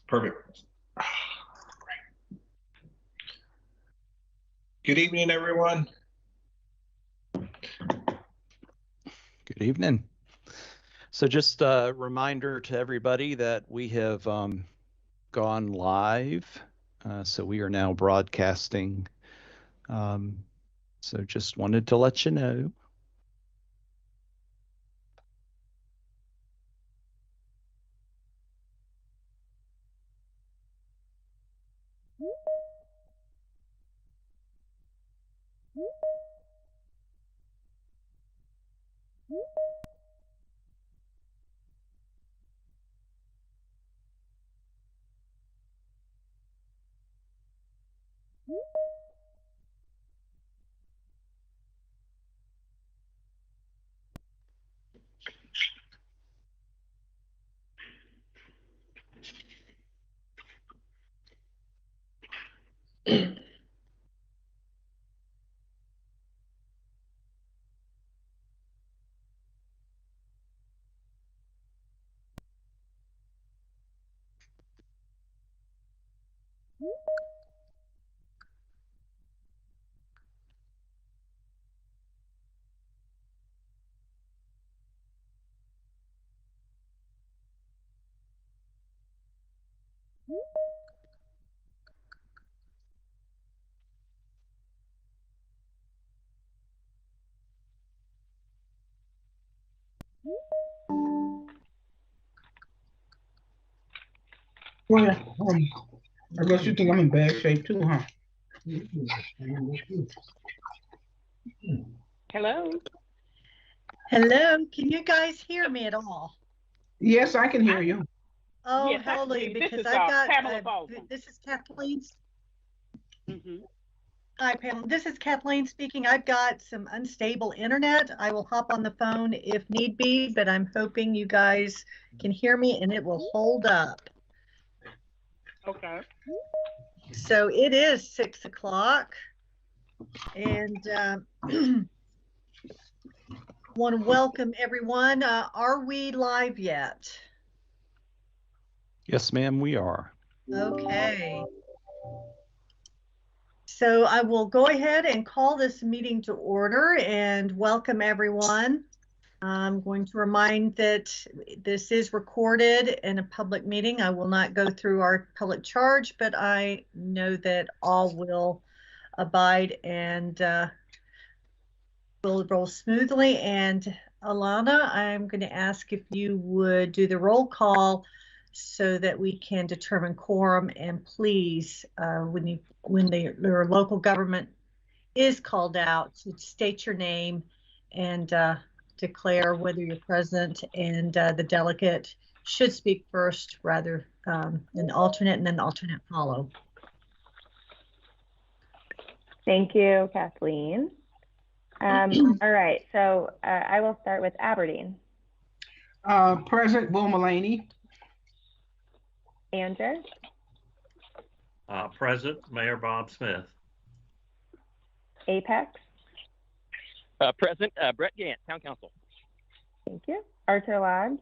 Perfect. Good evening, everyone. Good evening. So just a reminder to everybody that we have gone live. So we are now broadcasting. So just wanted to let you know. Well, I guess you think I'm in bad shape too, huh? Hello. Hello, can you guys hear me at all? Yes, I can hear you. Oh, Yes, hallelujah, this because is, I've got, Pamela Baldwin. this is Kathleen. Mm-hmm. Hi, Pamela. This is Kathleen speaking. I've got some unstable internet. I will hop on the phone if need be, but I'm hoping you guys can hear me and it will hold up. Okay. So it is 6 o'clock, and want to welcome everyone. Are we live yet? Yes, ma'am, we are. Okay. So I will go ahead and call this meeting to order and welcome everyone. I'm going to remind that this is recorded in a public meeting. I will not go through our public charge, but I know that all will abide and will roll smoothly. And Alana, I'm going to ask if you would do the roll call so that we can determine quorum, and please, when your local government is called out, to state your name and declare whether you're present, and the delegate should speak first rather than alternate, and then the alternate follow. Thank you, Kathleen. All right, so I will start with Aberdeen. President Will Mullaney. Anger. Present, Mayor Bob Smith. Apex. Present, Brett Gant, Town Council. Thank you. Archer Lodge.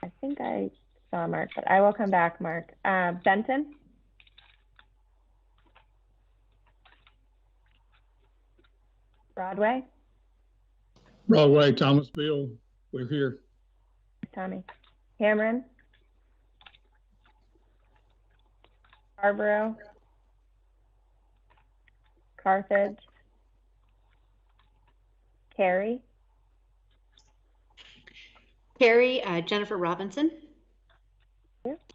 I think I saw Mark, but I will come back, Mark. Benton. Broadway. Broadway, Thomasville, we're here. Tommy. Cameron. Scarborough. Carthage. Cary. Carrie, Jennifer Robinson.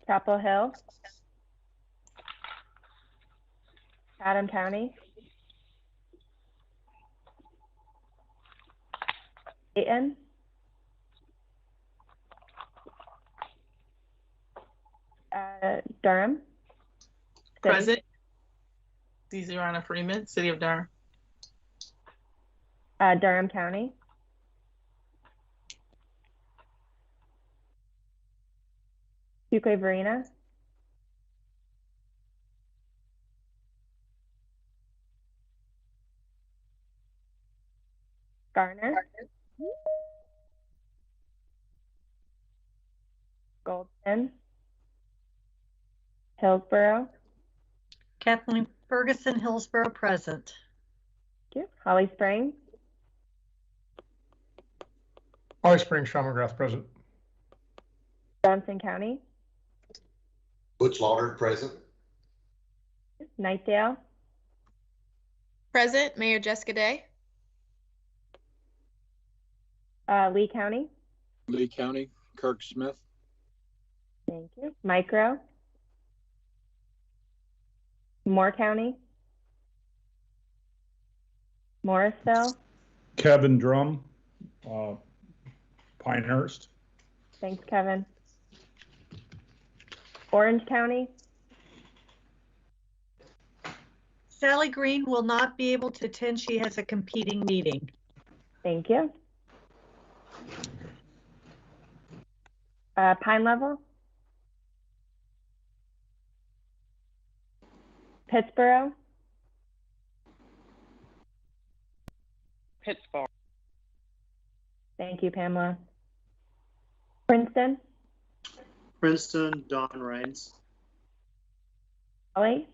Chapel Hill. Chatham County. Dayton. Durham. City. Present. Cesarana Freeman, City of Durham. Durham County. Fuquay Varina. Garner. Goldson. Hillsborough. Kathleen Ferguson, Hillsborough, present. Thank you. Holly Springs. Holly Springs, Shaman Grass, present. Johnson County. Butch Lauder, present. Nightdale. Present, Mayor Jessica Day. Lee County. Lee County, Kirk Smith. Thank you. Micro. Moore County. Morrisville. Kevin Drum, Pinehurst. Thanks, Kevin. Orange County. Sally Green will not be able to attend. She has a competing meeting. Thank you. Pine Level. Pittsboro. Pittsburgh. Thank you, Pamela. Princeton. Princeton, Don Rhines. Raleigh.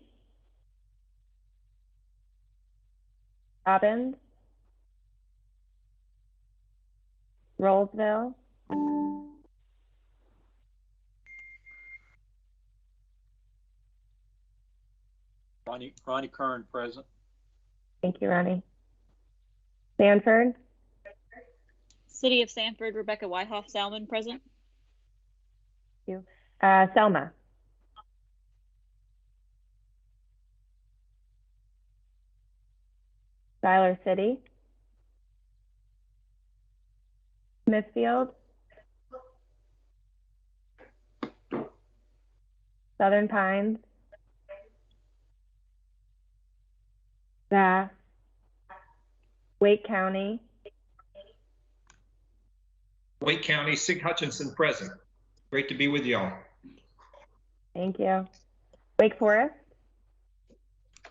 Robbins. Rollsville. Ronnie Kern, present. Thank you, Ronnie. Sanford. City of Sanford, Rebecca Wyhoff Salmon, present. Thank you. Selma. Siler City. Smithfield. Southern Pines. Bath. Wake County. Wake County, Sig Hutchinson, present. Great to be with y'all. Thank you. Wake Forest.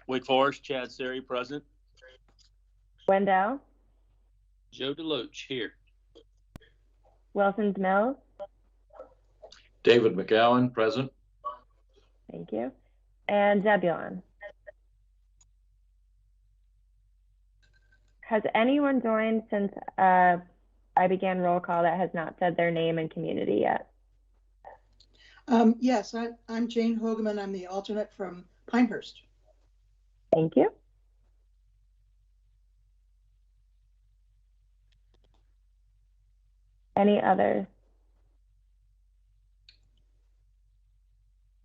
Wake Forest, Chad Seri, present. Wendell. Joe DeLoach, here. Wilson's Mills. David McGowan, present. Thank you. And Zebulon. Has anyone joined since I began roll call that has not said their name and community yet? Yes, I'm Jane Hogeman. I'm the alternate from Pinehurst. Thank you. Any others?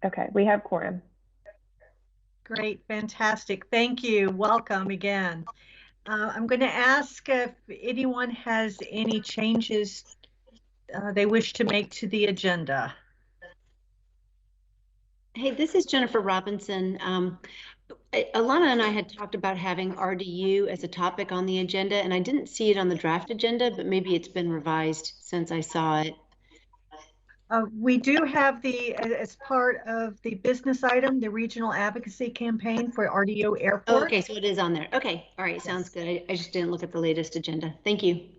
Okay, we have quorum. Great, fantastic. Thank you. Welcome again. I'm going to ask if anyone has any changes they wish to make to the agenda. Hey, this is Jennifer Robinson. Alana and I had talked about having RDU as a topic on the agenda, and I didn't see it on the draft agenda, but maybe it's been revised since I saw it. We do have as part of the business item, the regional advocacy campaign for RDO Airport. Oh, okay, so it is on there. Okay, all right, sounds good. I just didn't look at the latest agenda. Thank you.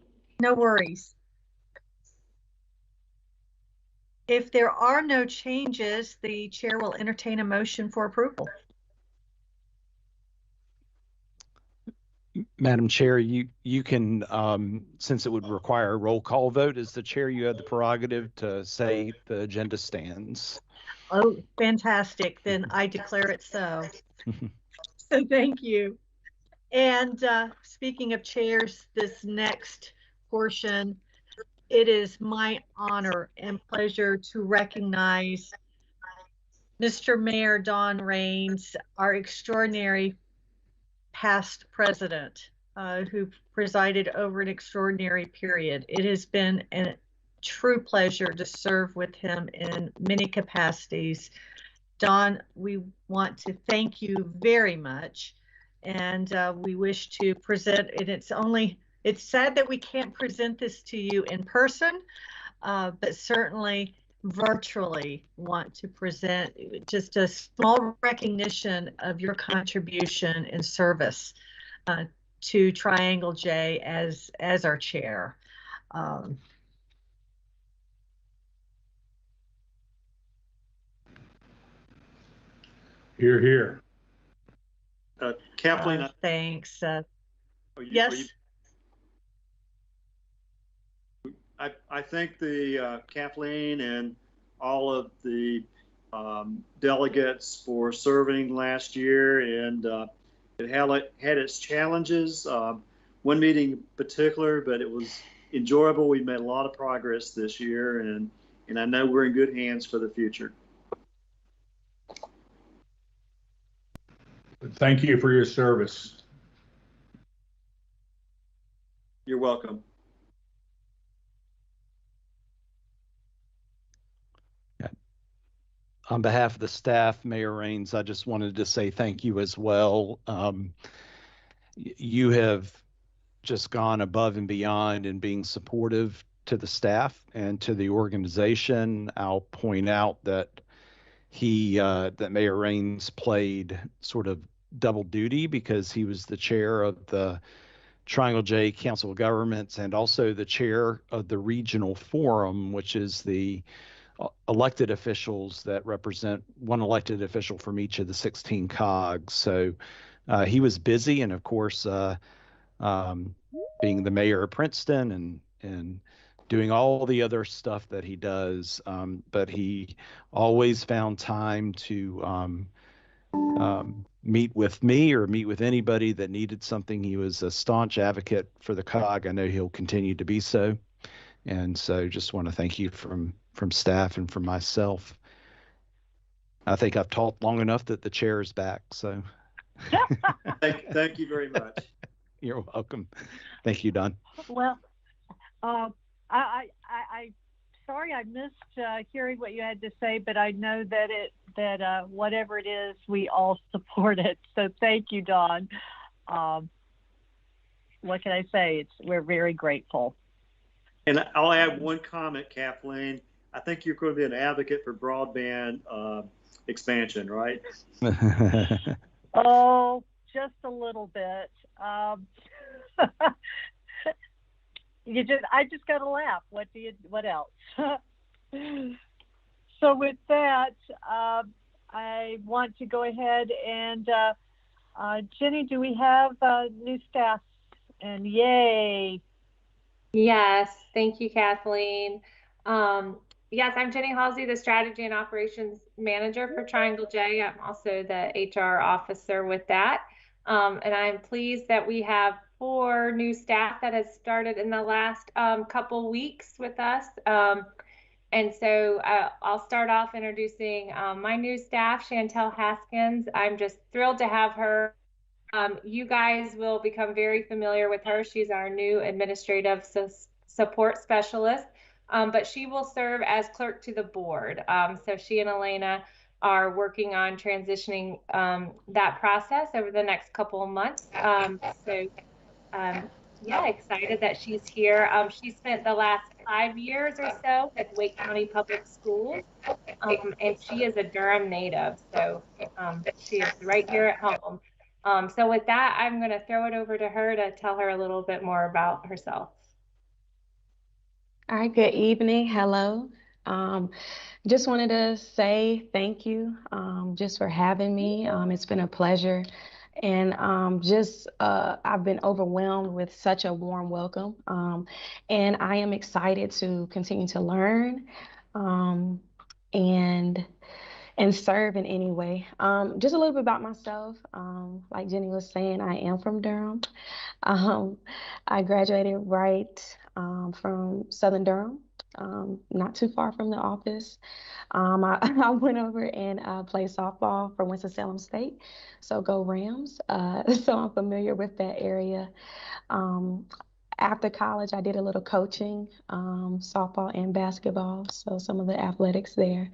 No worries. If there are no changes, the chair will entertain a motion for approval. Madam Chair, you can, since it would require a roll call vote, as the chair, you have the prerogative to say the agenda stands. Oh, fantastic. Then I declare it so. So thank you. And speaking of chairs, this next portion it is my honor and pleasure to recognize Mr. Mayor Don Rains, our extraordinary past president, who presided over an extraordinary period. It has been a true pleasure to serve with him in many capacities. Don, we want to thank you very much, and we wish to present, and it's sad that we can't present this to you in person, but certainly virtually want to present just a small recognition of your contribution and service to Triangle J as our chair. Here, here. Kathleen, Thanks. are you- Yes. I thank the Kathleen and all of the delegates for serving last year, and it had its challenges. One meeting in particular, but it was enjoyable. We made a lot of progress this year, and I know we're in good hands for the future. Thank you for your service. You're welcome. On behalf of the staff, Mayor Rains, I just wanted to say thank you as well. You have just gone above and beyond in being supportive to the staff and to the organization. I'll point out that that Mayor Rains played sort of double duty because he was the chair of the Triangle J Council of Governments and also the chair of the Regional Forum, which is the elected officials that represent one elected official from each of the 16 COGs. So he was busy, and of course, being the mayor of Princeton and doing all the other stuff that he does, but he always found time to meet with me or meet with anybody that needed something. He was a staunch advocate for the COG. I know he'll continue to be so. And so just want to thank you from staff and from myself. I think I've talked long enough that the chair is back. So thank you very much. You're welcome. Thank you, Don. Well, I sorry I missed hearing what you had to say, but I know that whatever it is, we all support it. So thank you, Don. What can I say? We're very grateful. And I'll add one comment, Kathleen. I think you're going to be an advocate for broadband expansion, right? Oh, just a little bit. I just got to laugh. What else? So with that, I want to go ahead and Jenny, do we have new staff? And yay. Yes, thank you, Kathleen. Yes, I'm Jenny Halsey, the Strategy and Operations Manager for Triangle J. I'm also the HR officer with that. And I'm pleased that we have 4 new staff that has started in the last couple weeks with us. And so I'll start off introducing my new staff, Chantel Haskins. I'm just thrilled to have her. You guys will become very familiar with her. She's our new administrative support specialist, but she will serve as clerk to the board. So she and Elena are working on transitioning that process over the next couple of months. Yeah, excited that she's here. She spent the last 5 years or so at Wake County Public Schools, and she is a Durham native, so she is right here at home. So with that, I'm going to throw it over to her to tell her a little bit more about herself. All right, good evening. Hello. Just wanted to say thank you just for having me. It's been a pleasure. And I've been overwhelmed with such a warm welcome. And I am excited to continue to learn and serve in any way. Just a little bit about myself. Like Jenny was saying, I am from Durham. I graduated right from Southern Durham, not too far from the office. I went over and played softball for Winston-Salem State, so go Rams. So I'm familiar with that area. After college, I did a little coaching, softball and basketball, so some of the athletics there.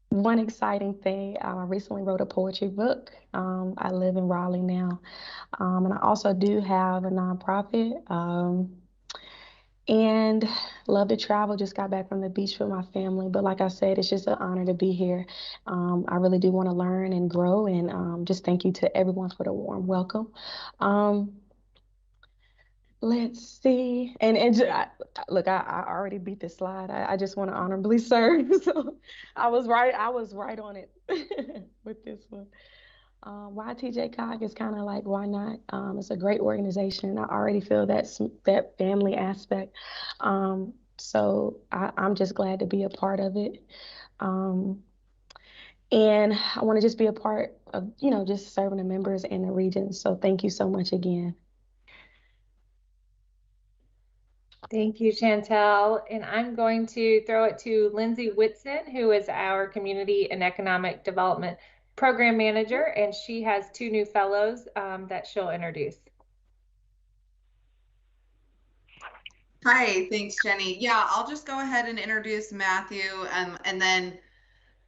One exciting thing, I recently wrote a poetry book. I live in Raleigh now, and I also do have a nonprofit. And love to travel. Just got back from the beach with my family. But like I said, it's just an honor to be here. I really do want to learn and grow. And just thank you to everyone for the warm welcome. Let's see. Look, I already beat this slide. I just want to honorably serve. So I was right on it with this one. Why TJ is kind of like, why not? It's a great organization. I already feel that family aspect. So I'm just glad to be a part of it. And I want to just be a part of, just serving the members in the region. So thank you so much again. Thank you, Chantel. And I'm going to throw it to Lindsay Whitson, who is our Community and Economic Development Program Manager, and she has 2 new fellows that she'll introduce. Hi, thanks, Jenny. Yeah, I'll just go ahead and introduce Matthew, and then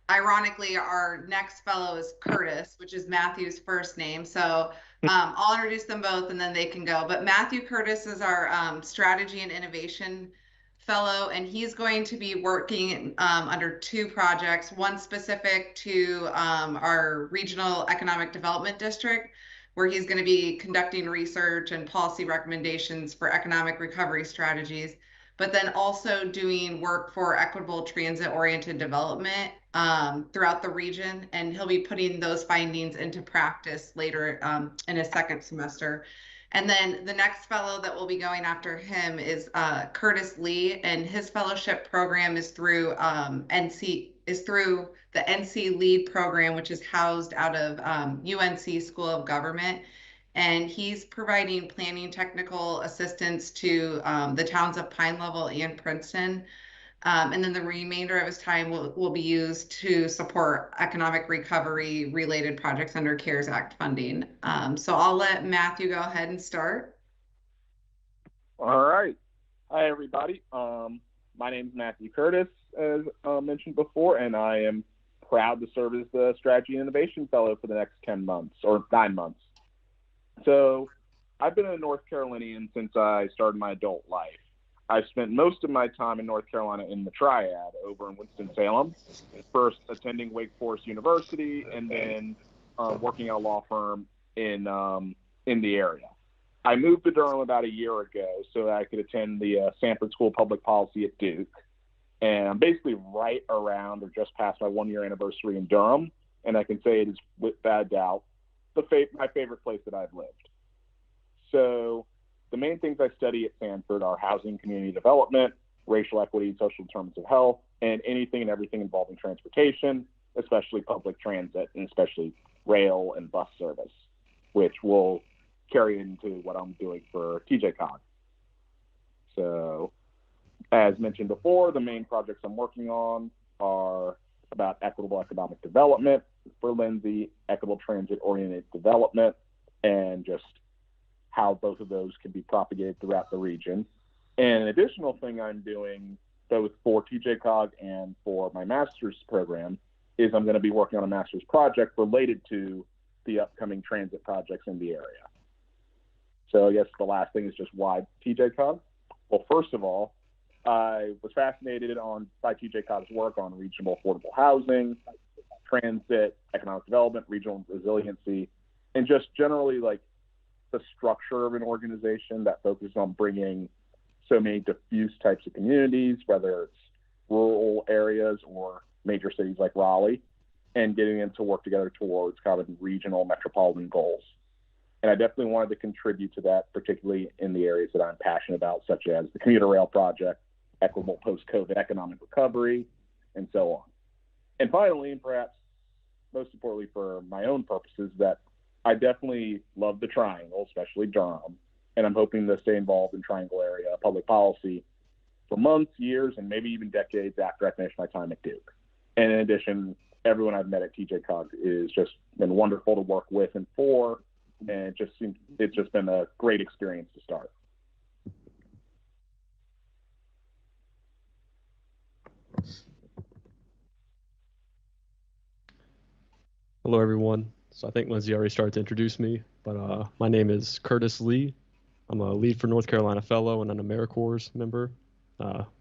ironically, our next fellow is Curtis, which is Matthew's first name. So I'll introduce them both and then they can go. But Matthew Curtis is our strategy and innovation fellow, and he's going to be working under 2 projects, one specific to our regional economic development district, where he's going to be conducting research and policy recommendations for economic recovery strategies, but then also doing work for equitable transit-oriented development throughout the region. And he'll be putting those findings into practice later in his second semester. And then the next fellow that will be going after him is Curtis Lee, and his fellowship program is through the NC LEAD program, which is housed out of UNC School of Government. And he's providing planning technical assistance to the towns of Pine Level and Princeton. And then the remainder of his time will be used to support economic recovery related projects under CARES Act funding. So I'll let Matthew go ahead and start. All right. Hi, everybody. My name is Matthew Curtis, as mentioned before, and I am proud to serve as the Strategy and Innovation Fellow for the next 10 months or 9 months. So I've been a North Carolinian since I started my adult life. I spent most of my time in North Carolina in the Triad over in Winston-Salem, first attending Wake Forest University and then working at a law firm in the area. I moved to Durham about a year ago so that I could attend the Sanford School of Public Policy at Duke. And I'm basically right around or just past my 1-year anniversary in Durham. And I can say it is without doubt my favorite place that I've lived. So the main things I study at Sanford are housing, community development, racial equity, social determinants of health, and anything and everything involving transportation, especially public transit, and especially rail and bus service, which will carry into what I'm doing for TJCOG. So, as mentioned before, the main projects I'm working on are about equitable economic development for Lindsay, equitable transit-oriented development, and just how both of those can be propagated throughout the region. And an additional thing I'm doing both for TJCOG and for my master's program is I'm going to be working on a master's project related to the upcoming transit projects in the area. So I guess the last thing is just why TJCOG? Well, first of all, I was fascinated by TJCOG's work on regional affordable housing, transit, economic development, regional resiliency, and just generally like the structure of an organization that focuses on bringing so many diffuse types of communities, whether it's rural areas or major cities like Raleigh, and getting them to work together towards kind of regional metropolitan goals. And I definitely wanted to contribute to that, particularly in the areas that I'm passionate about, such as the commuter rail project, equitable post-COVID economic recovery, and so on. And finally, and perhaps most importantly for my own purposes, that I definitely love the Triangle, especially Durham, and I'm hoping to stay involved in Triangle area public policy for months, years, and maybe even decades after I finish my time at Duke. And in addition, everyone I've met at TJCOG is just been wonderful to work with and for, and it's just been a great experience to start. Hello, everyone. So I think Lindsay already started to introduce me, but my name is Curtis Lee. I'm a lead for North Carolina Fellow and an AmeriCorps member.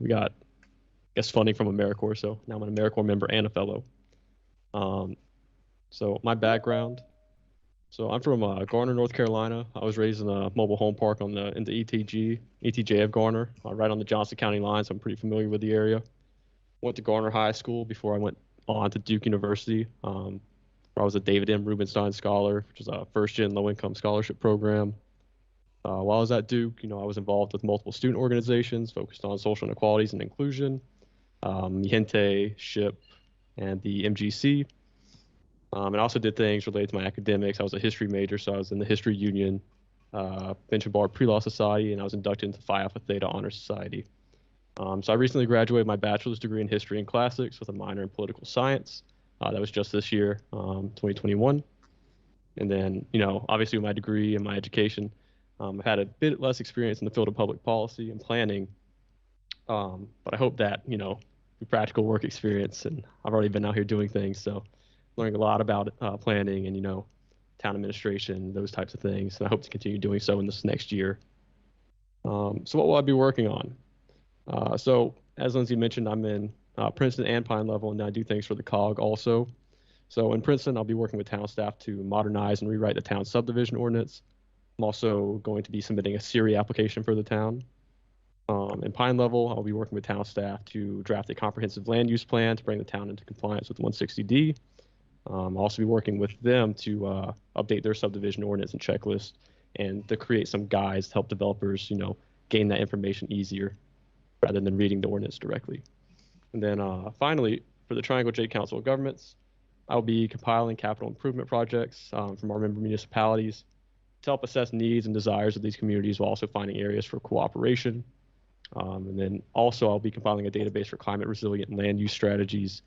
We got, I guess, funding from AmeriCorps, so now I'm an AmeriCorps member and a fellow. So my background, so I'm from Garner, North Carolina. I was raised in a mobile home park in the ETJ of Garner, right on the Johnson County line, so I'm pretty familiar with the area. Went to Garner High School before I went on to Duke University, where I was a David M. Rubenstein Scholar, which is a first-gen low-income scholarship program. While I was at Duke, I was involved with multiple student organizations focused on social inequalities and inclusion, Gente, SHIP, and the MGC. And I also did things related to my academics. I was a history major, so I was in the History Union, Bench and Bar Pre-Law Society, and I was inducted into Phi Alpha Theta Honor Society. So I recently graduated my bachelor's degree in History and Classics with a minor in Political Science. That was just this year, 2021. And then, obviously with my degree and my education, I've had a bit less experience in the field of public policy and planning, but I hope that, through practical work experience, and I've already been out here doing things, so learning a lot about planning and, town administration, those types of things, and I hope to continue doing so in this next year. So what will I be working on? So as Lindsay mentioned, I'm in Princeton and Pine Level, and I do things for the COG also. So in Princeton, I'll be working with town staff to modernize and rewrite the town subdivision ordinance. I'm also going to be submitting a SIRI application for the town. In Pine Level, I'll be working with town staff to draft a comprehensive land use plan to bring the town into compliance with 160D. I'll also be working with them to update their subdivision ordinance and checklist and to create some guides to help developers, gain that information easier rather than reading the ordinance directly. And then finally, for the Triangle J Council of Governments, I'll be compiling capital improvement projects from our member municipalities to help assess needs and desires of these communities while also finding areas for cooperation. And then also I'll be compiling a database for climate resilient land use strategies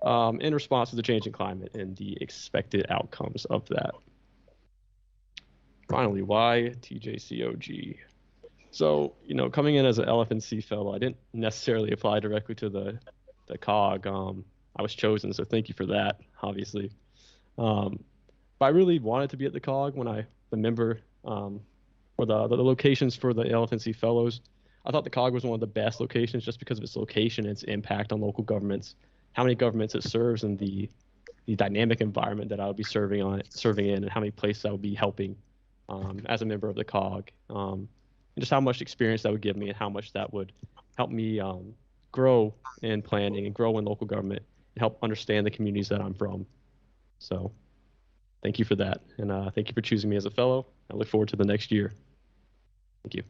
in response to the changing climate and the expected outcomes of that. Finally, why TJCOG? So, coming in as an LF&C fellow, I didn't necessarily apply directly to the COG. I was chosen, so thank you for that, obviously. But I really wanted to be at the COG when I remember or the locations for the LF&C fellows. I thought the COG was one of the best locations just because of its location and its impact on local governments, how many governments it serves, and the dynamic environment that I would be serving in, and how many places I would be helping as a member of the COG, and just how much experience that would give me and how much that would help me grow in planning and grow in local government and help understand the communities that I'm from. So thank you for that, and thank you for choosing me as a fellow. I look forward to the next year. Thank you.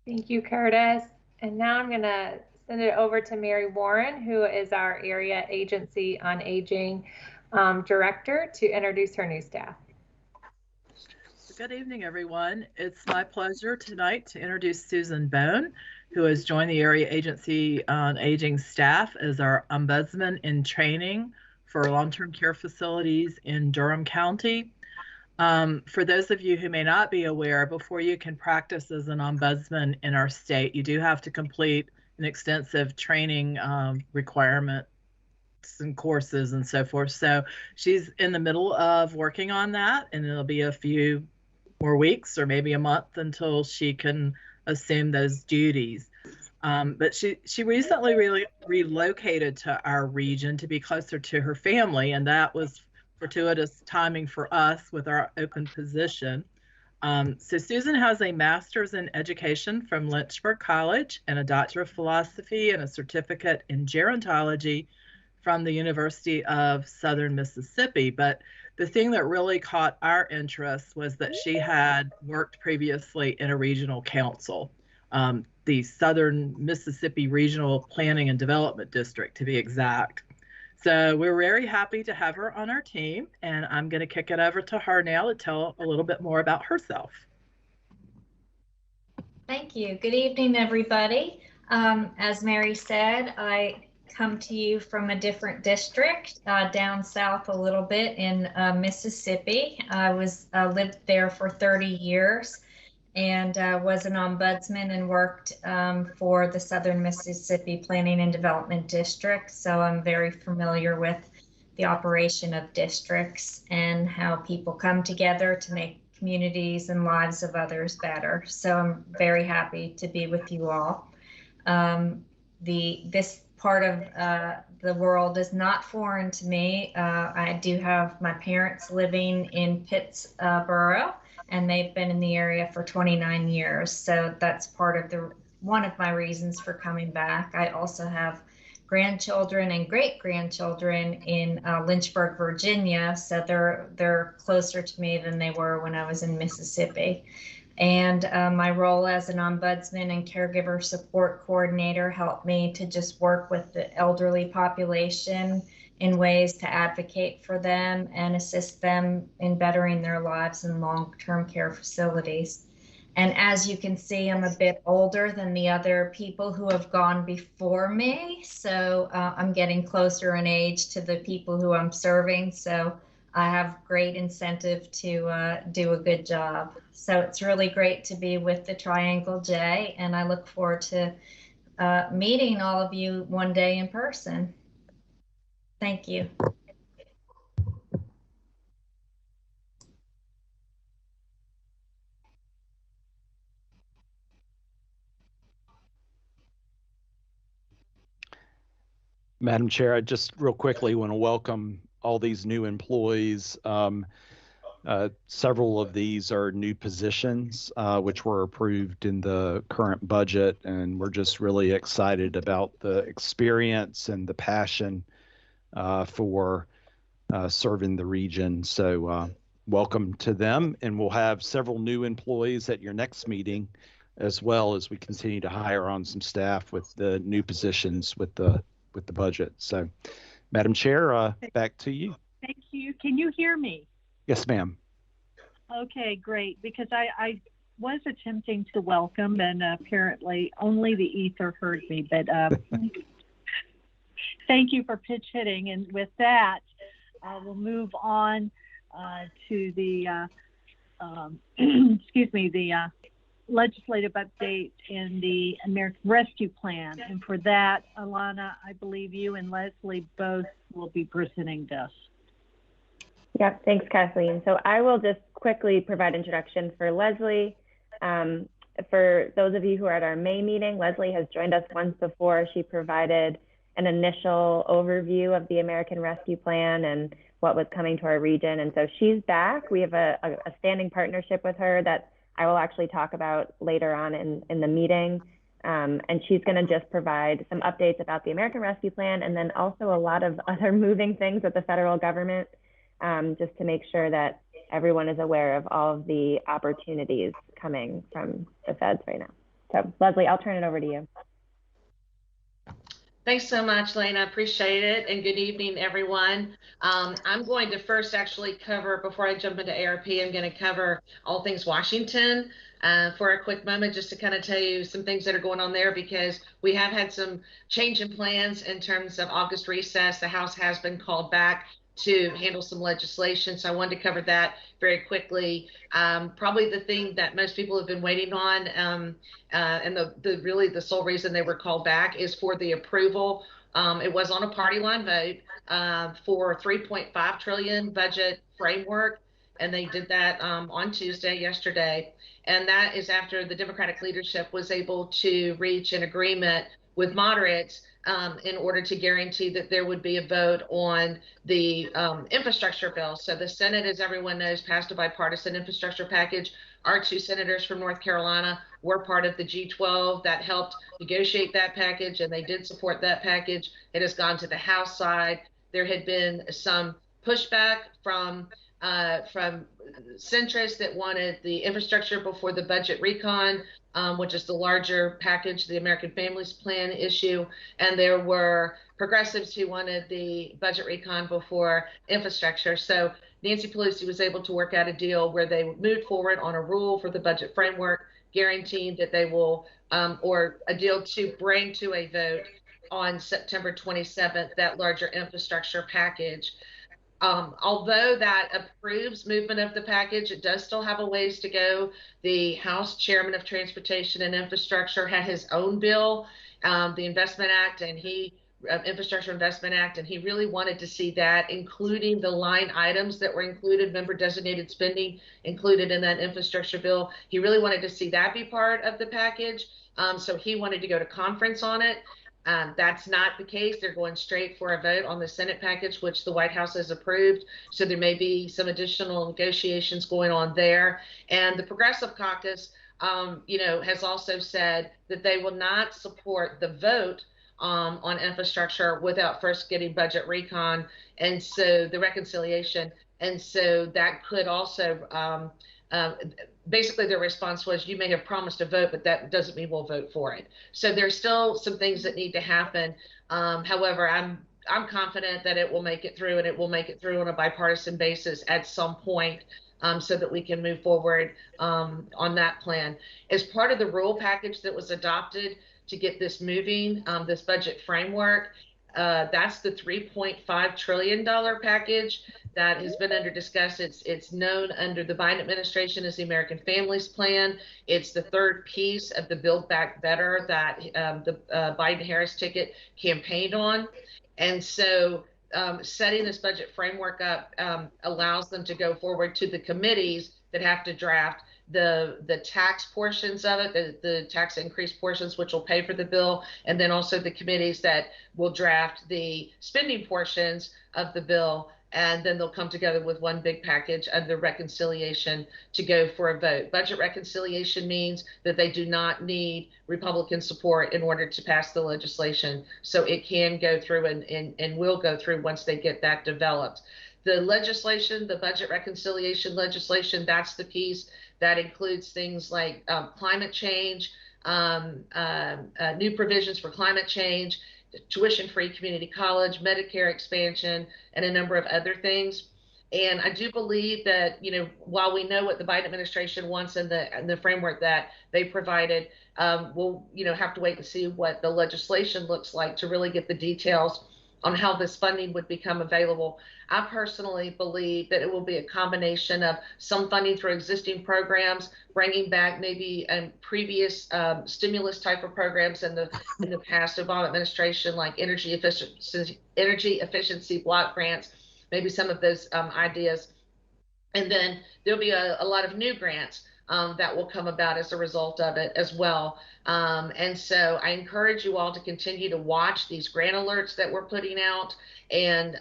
Thank you, Curtis. And now I'm going to send it over to Mary Warren, who is our Area Agency on Aging Director, to introduce her new staff. Good evening, everyone. It's my pleasure tonight to introduce Susan Bone, who has joined the Area Agency on Aging staff as our Ombudsman in training for long-term care facilities in Durham County. For those of you who may not be aware, before you can practice as an ombudsman in our state, you do have to complete an extensive training requirement and courses and so forth. So she's in the middle of working on that, and it'll be a few more weeks or maybe a month until she can assume those duties. But she recently really relocated to our region to be closer to her family, and that was fortuitous timing for us with our open position. So Susan has a master's in education from Lynchburg College and a doctor of philosophy and a certificate in gerontology from the University of Southern Mississippi. But the thing that really caught our interest was that she had worked previously in a regional council, the Southern Mississippi Regional Planning and Development District, to be exact. So we're very happy to have her on our team, and I'm going to kick it over to her now to tell a little bit more about herself. Thank you. Good evening, everybody. As Mary said, I come to you from a different district down south a little bit in Mississippi. I lived there for 30 years and was an ombudsman and worked for the Southern Mississippi Planning and Development District. So I'm very familiar with the operation of districts and how people come together to make communities and lives of others better. So I'm very happy to be with you all. This part of the world is not foreign to me. I do have my parents living in Pittsboro, and they've been in the area for 29 years. So that's one of my reasons for coming back. I also have grandchildren and great-grandchildren in Lynchburg, Virginia. So they're closer to me than they were when I was in Mississippi. And my role as an ombudsman and caregiver support coordinator helped me to just work with the elderly population in ways to advocate for them and assist them in bettering their lives in long-term care facilities. And as you can see, I'm a bit older than the other people who have gone before me. So I'm getting closer in age to the people who I'm serving. So I have great incentive to do a good job. So it's really great to be with the Triangle J, and I look forward to meeting all of you one day in person. Thank you. Madam Chair, I just real quickly want to welcome all these new employees. Several of these are new positions, which were approved in the current budget, and we're just really excited about the experience and the passion for serving the region. So welcome to them, and we'll have several new employees at your next meeting, as well as we continue to hire on some staff with the new positions with the budget. So, Madam Chair, back to you. Thank you. Can you hear me? Yes, ma'am. Okay, great. Because I was attempting to welcome, and apparently only the ether heard me. But thank you for pitch hitting. And with that, we'll move on to the the legislative update in the American Rescue Plan. And for that, Alana, I believe you and Leslie both will be presenting this. Yep, thanks, Kathleen. So I will just quickly provide introduction for Leslie. For those of you who are at our May meeting, Leslie has joined us once before. She provided an initial overview of the American Rescue Plan and what was coming to our region. And so she's back. We have a standing partnership with her that I will actually talk about later on in the meeting. And she's going to just provide some updates about the American Rescue Plan, and then also a lot of other moving things with the federal government, just to make sure that everyone is aware of all of the opportunities coming from the feds right now. So Leslie, I'll turn it over to you. Thanks so much, Lena. Appreciate it. And good evening, everyone. I'm going to first actually cover, before I jump into ARP, I'm going to cover all things Washington for a quick moment, just to kind of tell you some things that are going on there, because we have had some change in plans in terms of August recess. The House has been called back to handle some legislation. So I wanted to cover that very quickly. Probably the thing that most people have been waiting on, and really the sole reason they were called back, is for the approval. It was on a party line vote for $3.5 trillion budget framework. And they did that on Tuesday, yesterday. And that is after the Democratic leadership was able to reach an agreement with moderates in order to guarantee that there would be a vote on the infrastructure bill. So the Senate, as everyone knows, passed a bipartisan infrastructure package. Our two senators from North Carolina were part of the G12 that helped negotiate that package, and they did support that package. It has gone to the House side. There had been some pushback from centrists that wanted the infrastructure before the budget recon. which is the larger package, the American Families Plan issue, and there were progressives who wanted the budget recon before infrastructure. So Nancy Pelosi was able to work out a deal where they moved forward on a rule for the budget framework, guaranteeing that they will, or a deal to bring to a vote on September 27th, that larger infrastructure package. Although that approves movement of the package, it does still have a ways to go. The House Chairman of Transportation and Infrastructure had his own bill, the Investment Act, and Infrastructure Investment Act, and he really wanted to see that, including the line items that were included, member designated spending included in that infrastructure bill. He really wanted to see that be part of the package. So he wanted to go to conference on it. That's not the case. They're going straight for a vote on the Senate package, which the White House has approved. So there may be some additional negotiations going on there. And the Progressive Caucus, has also said that they will not support the vote on infrastructure without first getting budget recon, and so the reconciliation. And so that could also, basically their response was, you may have promised a vote, but that doesn't mean we'll vote for it. So there's still some things that need to happen. However, I'm confident that it will make it through, and it will make it through on a bipartisan basis at some point, so that we can move forward on that plan. As part of the rule package that was adopted to get this moving, this budget framework, that's the $3.5 trillion package that has been under discussion. It's known under the Biden administration as the American Families Plan. It's the third piece of the Build Back Better that the Biden-Harris ticket campaigned on. And so setting this budget framework up allows them to go forward to the committees that have to draft the tax portions of it, the tax increase portions, which will pay for the bill, and then also the committees that will draft the spending portions of the bill, and then they'll come together with one big package under reconciliation to go for a vote. Budget reconciliation means that they do not need Republican support in order to pass the legislation, so it can go through and will go through once they get that developed. The legislation, the budget reconciliation legislation, that's the piece that includes things like climate change, new provisions for climate change, tuition-free community college, Medicare expansion, and a number of other things. And I do believe that, while we know what the Biden administration wants in the framework that they provided, we'll, have to wait and see what the legislation looks like to really get the details on how this funding would become available. I personally believe that it will be a combination of some funding through existing programs, bringing back maybe previous stimulus type of programs in the past Obama administration, like energy efficiency block grants, maybe some of those ideas. And then there'll be a lot of new grants that will come about as a result of it as well. And so I encourage you all to continue to watch these grant alerts that we're putting out, and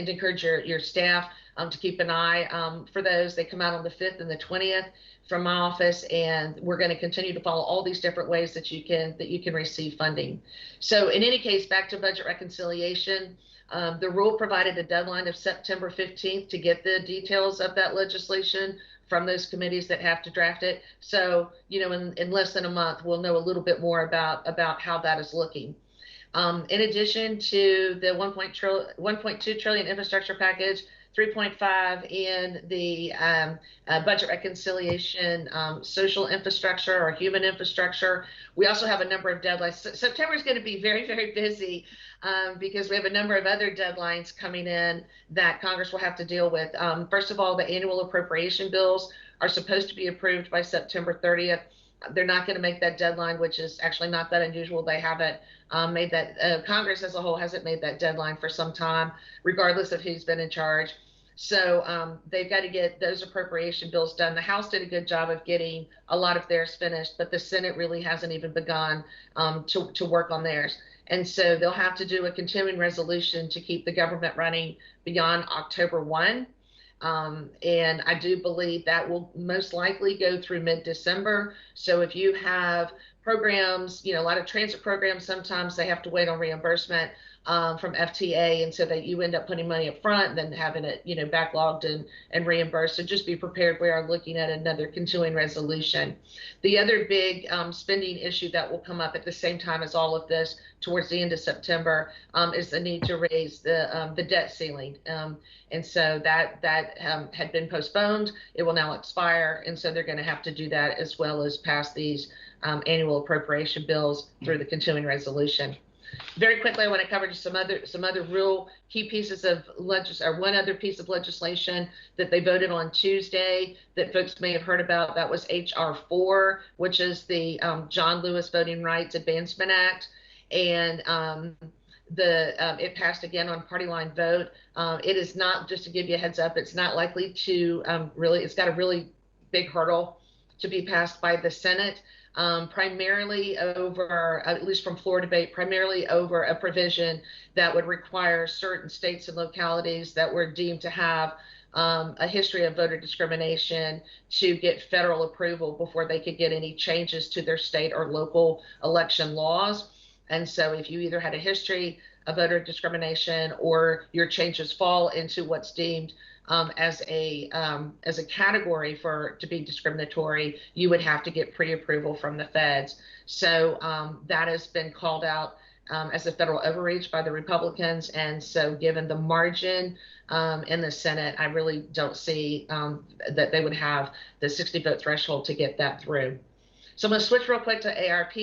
encourage your staff to keep an eye for those. They come out on the 5th and the 20th from my office, and we're going to continue to follow all these different ways that you can receive funding. So in any case, back to budget reconciliation. The rule provided a deadline of September 15th to get the details of that legislation from those committees that have to draft it. So, in less than a month, we'll know a little bit more about how that is looking. In addition to the 1.2 trillion infrastructure package, 3.5 in the budget reconciliation, social infrastructure or human infrastructure. We also have a number of deadlines. September is going to be very, very busy because we have a number of other deadlines coming in that Congress will have to deal with. First of all, the annual appropriation bills are supposed to be approved by September 30th. They're not going to make that deadline, which is actually not that unusual. They haven't made that, Congress as a whole hasn't made that deadline for some time, regardless of who's been in charge. So they've got to get those appropriation bills done. The House did a good job of getting a lot of theirs finished, but the Senate really hasn't even begun to work on theirs. And so they'll have to do a continuing resolution to keep the government running beyond October 1. And I do believe that will most likely go through mid-December. So if you have programs, a lot of transit programs, sometimes they have to wait on reimbursement. from FTA, and so that you end up putting money up front and then having it, backlogged and reimbursed. So just be prepared. We are looking at another continuing resolution. The other big spending issue that will come up at the same time as all of this towards the end of September is the need to raise the debt ceiling. And so that had been postponed. It will now expire. And so they're going to have to do that as well as pass these annual appropriation bills through the continuing resolution. Very quickly, I want to cover just some other real key pieces of one other piece of legislation that they voted on Tuesday that folks may have heard about. That was H.R. 4, which is the John Lewis Voting Rights Advancement Act. And it passed again on party line vote. It is not, just to give you a heads up, it's not likely to it's got a really big hurdle to be passed by the Senate. Primarily over, at least from floor debate, primarily over a provision that would require certain states and localities that were deemed to have a history of voter discrimination to get federal approval before they could get any changes to their state or local election laws. And so if you either had a history of voter discrimination or your changes fall into what's deemed as a category to be discriminatory, you would have to get pre-approval from the feds. So that has been called out as a federal overreach by the Republicans. And so given the margin in the Senate, I really don't see that they would have the 60 vote threshold to get that through. So I'm going to switch real quick to ARP.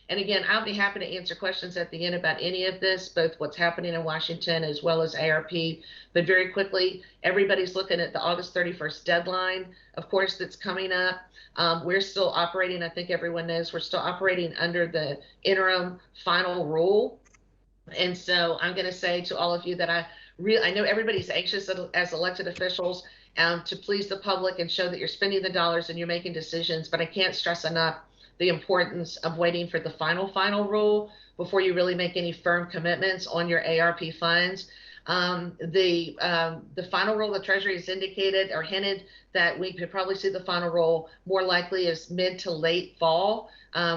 And again, I'll be happy to answer questions at the end about any of this, both what's happening in Washington as well as ARP. But very quickly, everybody's looking at the August 31st deadline, of course, that's coming up. We're still operating, I think everyone knows, we're still operating under the interim final rule. And so I'm going to say to all of you that I know everybody's anxious as elected officials to please the public and show that you're spending the dollars and you're making decisions, but I can't stress enough the importance of waiting for the final rule before you really make any firm commitments on your ARP funds. The final rule, the Treasury has indicated or hinted that we could probably see the final rule more likely as mid to late fall,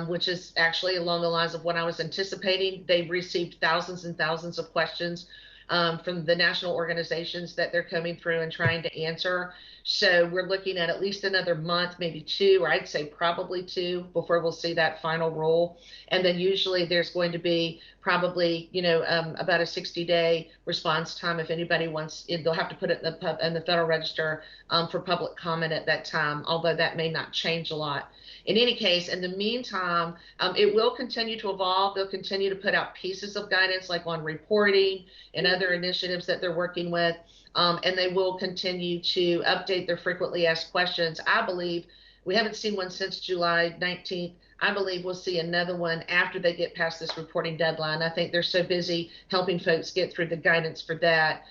which is actually along the lines of what I was anticipating. They've received thousands and thousands of questions from the national organizations that they're coming through and trying to answer. So we're looking at least another month, maybe 2, or I'd say probably 2 before we'll see that final rule. And then usually there's going to be probably, about a 60-day response time. If anybody wants, they'll have to put it in the Federal Register for public comment at that time, although that may not change a lot. In any case, in the meantime, it will continue to evolve. They'll continue to put out pieces of guidance like on reporting and other initiatives that they're working with. And they will continue to update their frequently asked questions. I believe we haven't seen one since July 19th. I believe we'll see another one after they get past this reporting deadline. I think they're so busy helping folks get through the guidance for that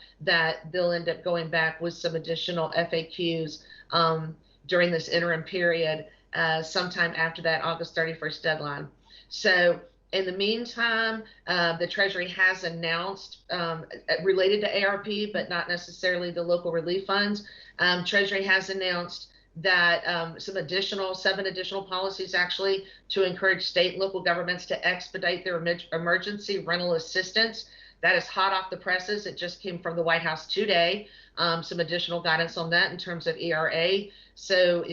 they'll end up going back with some additional FAQs during this interim period sometime after that August 31st deadline. So in the meantime, the Treasury has announced, related to ARP, but not necessarily the local relief funds, Treasury has announced that 7 additional policies actually to encourage state and local governments to expedite their emergency rental assistance. That is hot off the presses. It just came from the White House today. Some additional guidance on that in terms of ERA. So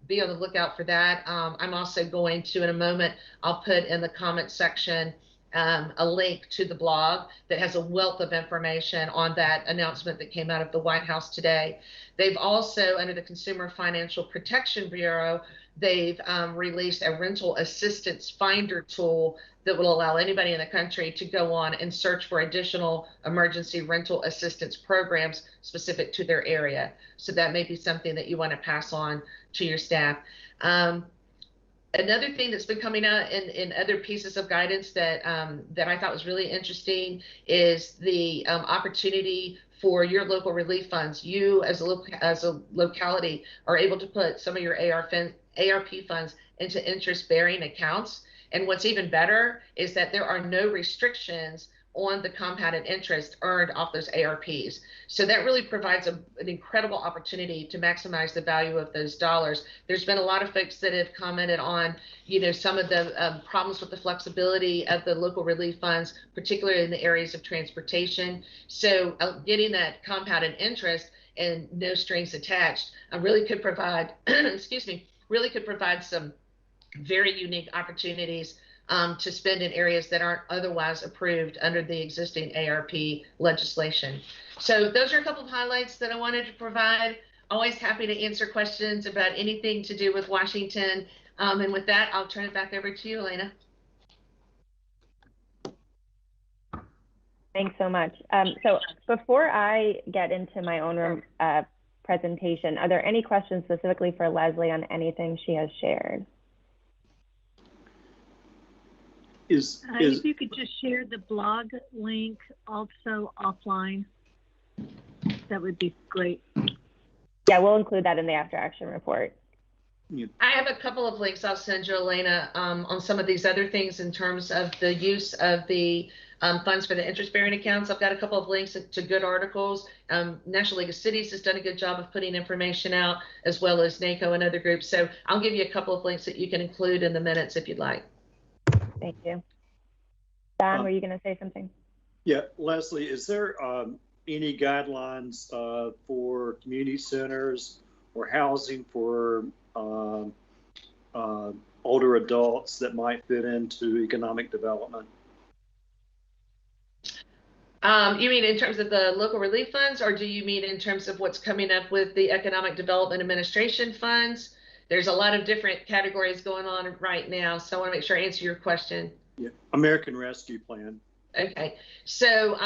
be on the lookout for that. I'm also going to, in a moment, I'll put in the comment section a link to the blog that has a wealth of information on that announcement that came out of the White House today. They've also, under the Consumer Financial Protection Bureau, they've released a rental assistance finder tool that will allow anybody in the country to go on and search for additional emergency rental assistance programs specific to their area. So that may be something that you want to pass on to your staff. Another thing that's been coming out in other pieces of guidance that I thought was really interesting is the opportunity for your local relief funds. You as a locality are able to put some of your ARP funds into interest-bearing accounts. And what's even better is that there are no restrictions on the compounded interest earned off those ARPs. So that really provides an incredible opportunity to maximize the value of those dollars. There's been a lot of folks that have commented on, some of the problems with the flexibility of the local relief funds, particularly in the areas of transportation. So getting that compounded interest and no strings attached really could provide, really could provide some very unique opportunities to spend in areas that aren't otherwise approved under the existing ARP legislation. So those are a couple of highlights that I wanted to provide. Always happy to answer questions about anything to do with Washington. And with that, I'll turn it back over to you, Elena. Thanks so much. So before I get into my own presentation, are there any questions specifically for Leslie on anything she has shared? If you could just share the blog link also offline, that would be great. Yeah, we'll include that in the after action report. I have a couple of links I'll send you, Elena, on some of these other things in terms of the use of the funds for the interest-bearing accounts. I've got a couple of links to good articles. National League of Cities has done a good job of putting information out, as well as NACO and other groups. So I'll give you a couple of links that you can include in the minutes if you'd like. Thank you. Don, were you going to say something? Yeah, Leslie, is there any guidelines for community centers or housing for older adults that might fit into economic development? You mean in terms of the local relief funds, or do you mean in terms of what's coming up with the Economic Development Administration funds? There's a lot of different categories going on right now, so I want to make sure I answer your question. Yeah, American Rescue Plan. Okay, so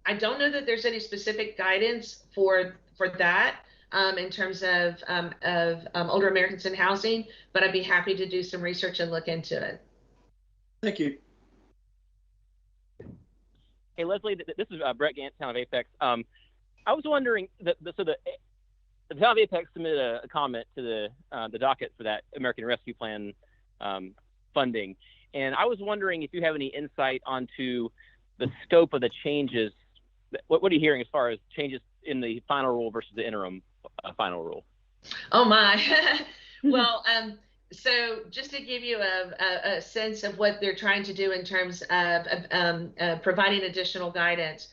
I don't know that there's any specific guidance for that in terms of older Americans in housing, but I'd be happy to do some research and look into it. Thank you. Hey, Leslie, this is Brett Gant, Town of Apex. I was wondering, the Town of Apex submitted a comment to the docket for that American Rescue Plan funding. And I was wondering if you have any insight onto the scope of the changes. What are you hearing as far as changes in the final rule versus the interim final rule? Oh my. Well, so just to give you a sense of what they're trying to do in terms of providing additional guidance,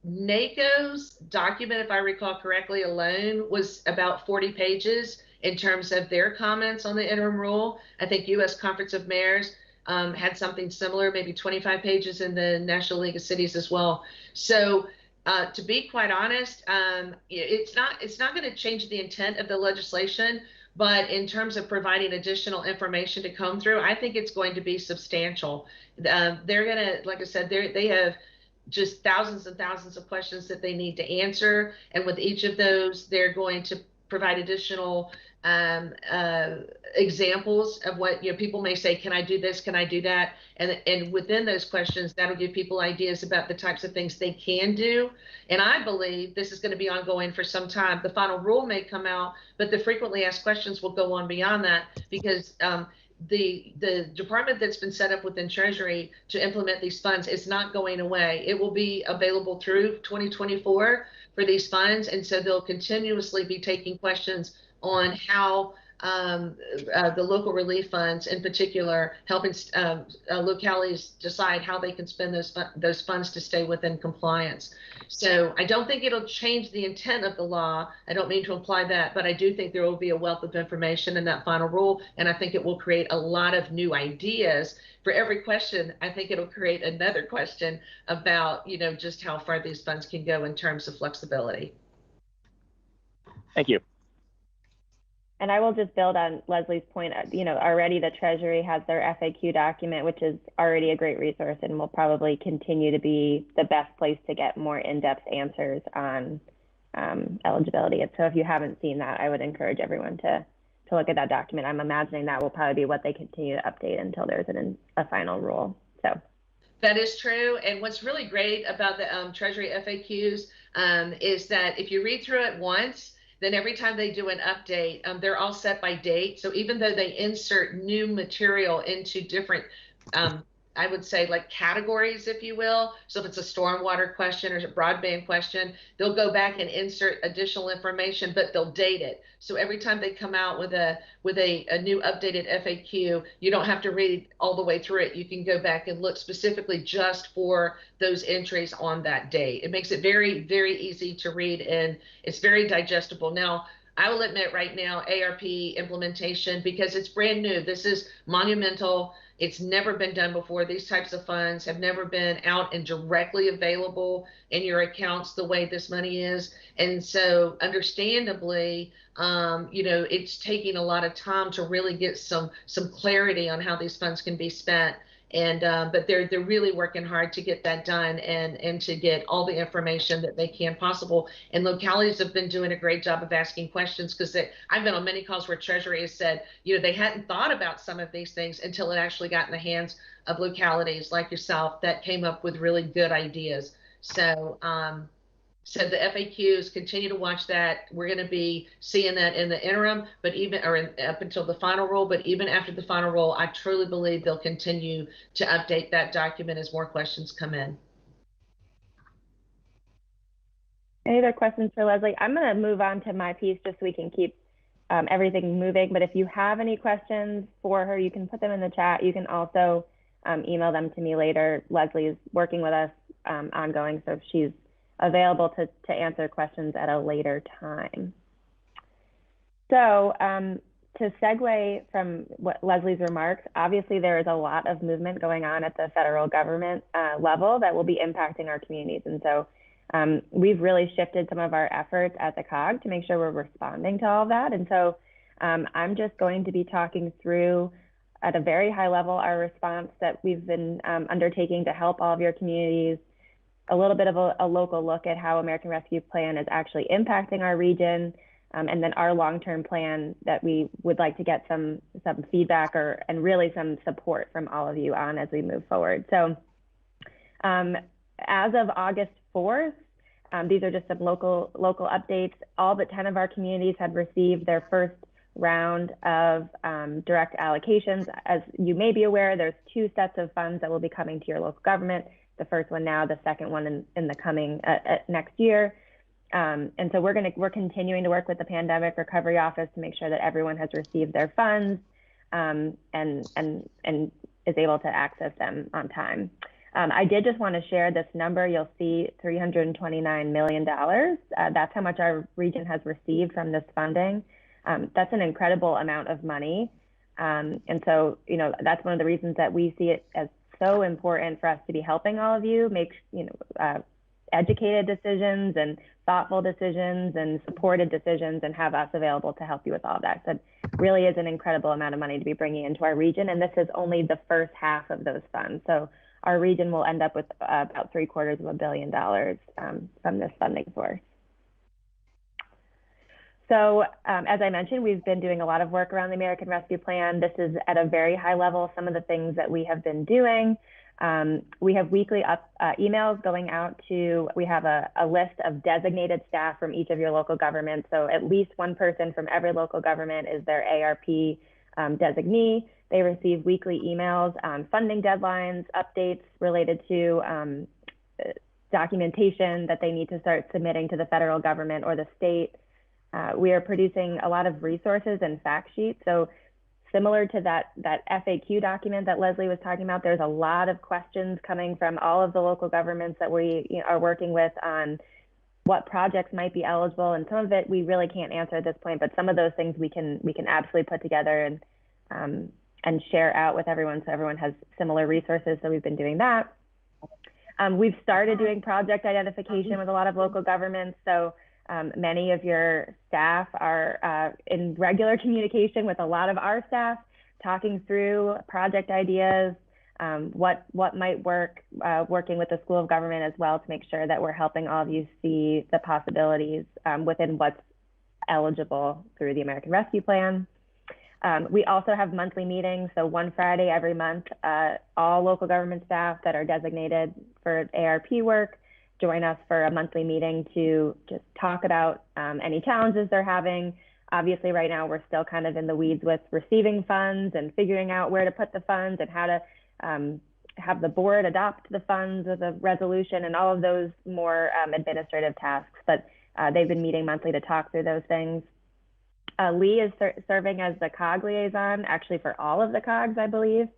NACO's document, if I recall correctly, alone was about 40 pages in terms of their comments on the interim rule. I think U.S. Conference of Mayors had something similar, maybe 25 pages in the National League of Cities as well. So to be quite honest, it's not going to change the intent of the legislation, but in terms of providing additional information to comb through, I think it's going to be substantial. They're going to, like I said, they have just thousands and thousands of questions that they need to answer. And with each of those, they're going to provide additional examples of what people may say, can I do this, can I do that? And within those questions, that'll give people ideas about the types of things they can do. And I believe this is going to be ongoing for some time. The final rule may come out, but the frequently asked questions will go on beyond that, because the department that's been set up within Treasury to implement these funds is not going away. It will be available through 2024 for these funds, and so they'll continuously be taking questions on how the local relief funds, in particular, helping localities decide how they can spend those funds to stay within compliance. So I don't think it'll change the intent of the law. I don't mean to imply that, but I do think there will be a wealth of information in that final rule, and I think it will create a lot of new ideas. For every question, I think it'll create another question about, just how far these funds can go in terms of flexibility. Thank you. And I will just build on Leslie's point. Already the Treasury has their FAQ document, which is already a great resource and will probably continue to be the best place to get more in-depth answers on eligibility. And so if you haven't seen that, I would encourage everyone to look at that document. I'm imagining that will probably be what they continue to update until there's a final rule. So that is true. And what's really great about the Treasury FAQs is that if you read through it once, then every time they do an update, they're all set by date. So even though they insert new material into different I would say like categories, if you will. So if it's a stormwater question or a broadband question, they'll go back and insert additional information, but they'll date it. So every time they come out with a new updated FAQ, you don't have to read all the way through it. You can go back and look specifically just for those entries on that date. It makes it very, very easy to read, and it's very digestible. Now, I will admit right now, ARP implementation, because it's brand new, this is monumental. It's never been done before. These types of funds have never been out and directly available in your accounts the way this money is. And so understandably, it's taking a lot of time to really get some clarity on how these funds can be spent. And but they're really working hard to get that done and to get all the information that they can possible. And localities have been doing a great job of asking questions, because I've been on many calls where Treasury has said, they hadn't thought about some of these things until it actually got in the hands of localities like yourself that came up with really good ideas. So so the FAQs, continue to watch that. We're going to be seeing that in the interim, but up until the final rule. But even after the final rule, I truly believe they'll continue to update that document as more questions come in. Any other questions for Leslie? I'm going to move on to my piece just so we can keep everything moving. But if you have any questions for her, you can put them in the chat. You can also email them to me later. Leslie is working with us ongoing, so if she's available to answer questions at a later time. So to segue from what Leslie's remarks, obviously there is a lot of movement going on at the federal government level that will be impacting our communities. And so we've really shifted some of our efforts at the COG to make sure we're responding to all of that. And so I'm just going to be talking through at a very high level our response that we've been undertaking to help all of your communities, a little bit of a local look at how American Rescue Plan is actually impacting our region, and then our long-term plan that we would like to get some feedback and really some support from all of you on as we move forward. So as of August 4th, these are just some local updates. All but 10 of our communities had received their first round of direct allocations. As you may be aware, there's 2 sets of funds that will be coming to your local government. The first one now, the second one in the coming next year. And so we're continuing to work with the Pandemic Recovery Office to make sure that everyone has received their funds and is able to access them on time. I did just want to share this number. You'll see $329 million. That's how much our region has received from this funding. That's an incredible amount of money. And so, that's one of the reasons that we see it as so important for us to be helping all of you make educated decisions and thoughtful decisions and supported decisions, and have us available to help you with all of that. So it really is an incredible amount of money to be bringing into our region, and this is only the first half of those funds. So our region will end up with about $750 million from this funding source. So as I mentioned, we've been doing a lot of work around the American Rescue Plan. This is at a very high level, some of the things that we have been doing. We have weekly emails going out to, we have a list of designated staff from each of your local governments. So at least one person from every local government is their ARP designee. They receive weekly emails on funding deadlines, updates related to documentation that they need to start submitting to the federal government or the state. We are producing a lot of resources and fact sheets. So similar to that FAQ document that Leslie was talking about, there's a lot of questions coming from all of the local governments that we are working with on what projects might be eligible. And some of it we really can't answer at this point, but some of those things we can absolutely put together and share out with everyone, so everyone has similar resources. So we've been doing that. We've started doing project identification with a lot of local governments. So many of your staff are in regular communication with a lot of our staff, talking through project ideas, what might work, working with the School of Government as well to make sure that we're helping all of you see the possibilities within what's eligible through the American Rescue Plan. We also have monthly meetings. So one Friday every month, all local government staff that are designated for ARP work join us for a monthly meeting to just talk about any challenges they're having. Obviously, right now, we're still kind of in the weeds with receiving funds and figuring out where to put the funds and how to have the board adopt the funds with a resolution and all of those more administrative tasks. But they've been meeting monthly to talk through those things. Lee is serving as the COG liaison, actually for all of the COGs, I believe,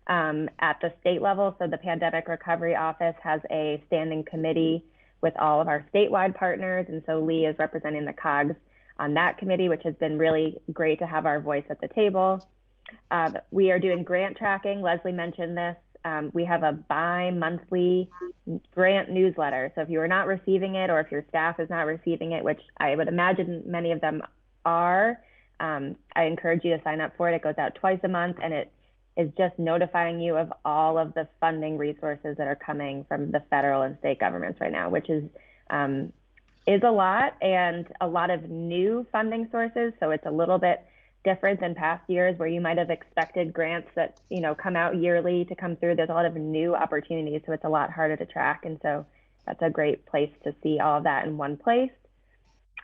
at the state level. So the Pandemic Recovery Office has a standing committee with all of our statewide partners. And so Lee is representing the COGs on that committee, which has been really great to have our voice at the table. We are doing grant tracking. Leslie mentioned this. We have a bi-monthly grant newsletter. So if you are not receiving it, or if your staff is not receiving it, which I would imagine many of them are, I encourage you to sign up for it. It goes out twice a month, and it is just notifying you of all of the funding resources that are coming from the federal and state governments right now, which is a lot, and a lot of new funding sources. So it's a little bit different than past years where you might have expected grants that, you know, come out yearly to come through. There's a lot of new opportunities, so it's a lot harder to track. And so that's a great place to see all of that in one place.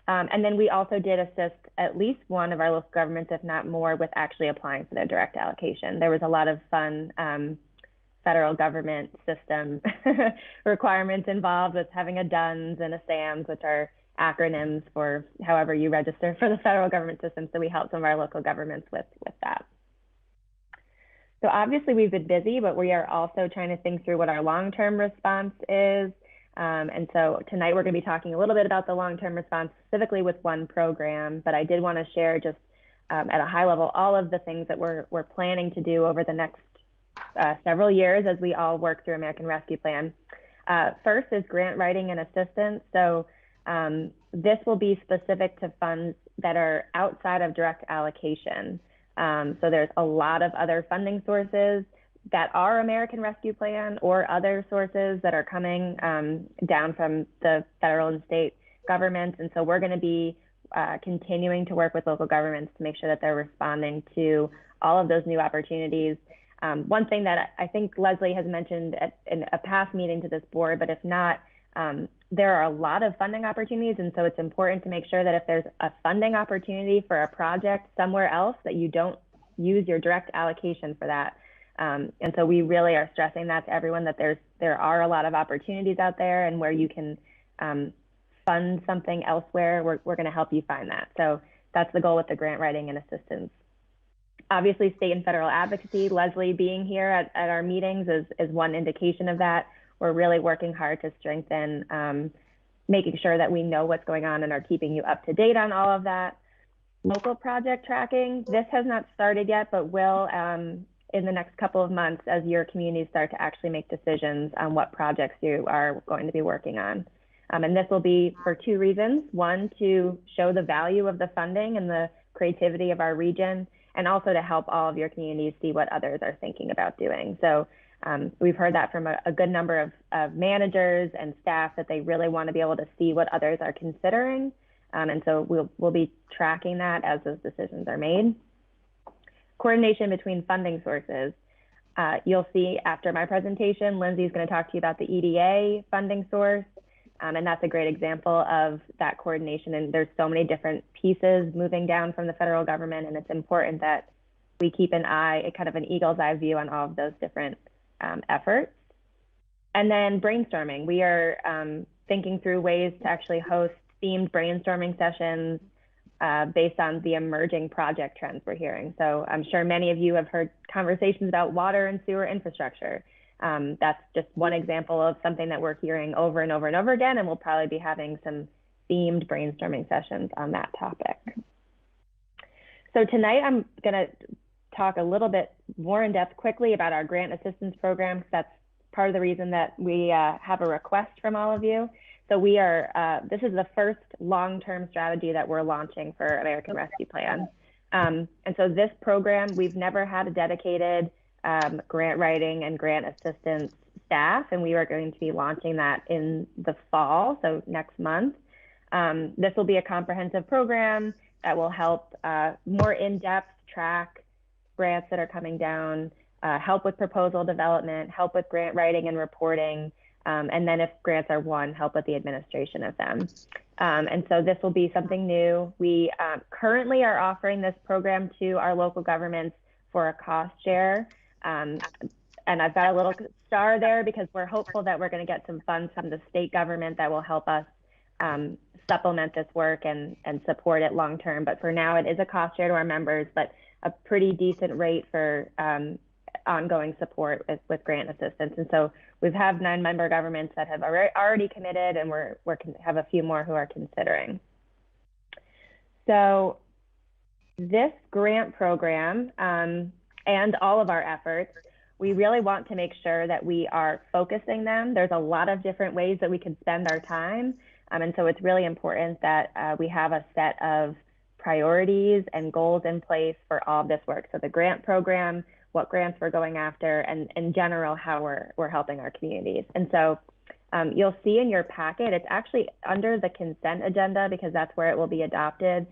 And then we also did assist at least one of our local governments, if not more, with actually applying for their direct allocation. There was a lot of fun federal government system requirements involved with having a DUNS and a SAMS, which are acronyms for however you register for the federal government system. So we helped some of our local governments with that. So obviously we've been busy, but we are also trying to think through what our long-term response is. And so tonight we're going to be talking a little bit about the long-term response, specifically with one program, but I did want to share just at a high level all of the things that we're planning to do over the next several years as we all work through American Rescue Plan. First is grant writing and assistance. So this will be specific to funds that are outside of direct allocation. So there's a lot of other funding sources that are American Rescue Plan or other sources that are coming down from the federal and state governments. And so we're going to be continuing to work with local governments to make sure that they're responding to all of those new opportunities. One thing that I think Leslie has mentioned in a past meeting to this board, but if not, there are a lot of funding opportunities. And so it's important to make sure that if there's a funding opportunity for a project somewhere else, that you don't use your direct allocation for that. And so we really are stressing that to everyone, that there are a lot of opportunities out there, and where you can fund something elsewhere, we're going to help you find that. So that's the goal with the grant writing and assistance. Obviously, state and federal advocacy, Leslie being here at our meetings is one indication of that. We're really working hard to strengthen making sure that we know what's going on and are keeping you up to date on all of that. Local project tracking, this has not started yet, but will in the next couple of months as your communities start to actually make decisions on what projects you are going to be working on. And this will be for two reasons. One, to show the value of the funding and the creativity of our region, and also to help all of your communities see what others are thinking about doing. So we've heard that from a good number of managers and staff, that they really want to be able to see what others are considering. And so we'll be tracking that as those decisions are made. Coordination between funding sources. You'll see after my presentation, Lindsay's going to talk to you about the EDA funding source. And that's a great example of that coordination. And there's so many different pieces moving down from the federal government, and it's important that we keep an eye, kind of an eagle's eye view on all of those different efforts. And then brainstorming. We are thinking through ways to actually host themed brainstorming sessions based on the emerging project trends we're hearing. So I'm sure many of you have heard conversations about water and sewer infrastructure. That's just one example of something that we're hearing over and over and over again, and we'll probably be having some themed brainstorming sessions on that topic. So tonight I'm going to talk a little bit more in depth quickly about our grant assistance program. That's part of the reason that we have a request from all of you. So we are, this is the first long-term strategy that we're launching for American Rescue Plan. And so this program, we've never had a dedicated grant writing and grant assistance staff, and we are going to be launching that in the fall, so next month. This will be a comprehensive program that will help more in-depth track grants that are coming down, help with proposal development, help with grant writing and reporting, and then if grants are won, help with the administration of them. And so this will be something new. We currently are offering this program to our local governments for a cost share. and I've got a little star there because we're hopeful that we're going to get some funds from the state government that will help us supplement this work and support it long term. But for now, it is a cost share to our members, but a pretty decent rate for ongoing support with grant assistance. And so we have 9 member governments that have already committed, and we're have a few more who are considering. So this grant program and all of our efforts, we really want to make sure that we are focusing them. There's a lot of different ways that we can spend our time. And so it's really important that we have a set of priorities and goals in place for all of this work. So the grant program, what grants we're going after, and in general, how we're helping our communities. And so you'll see in your packet, it's actually under the consent agenda because that's where it will be adopted.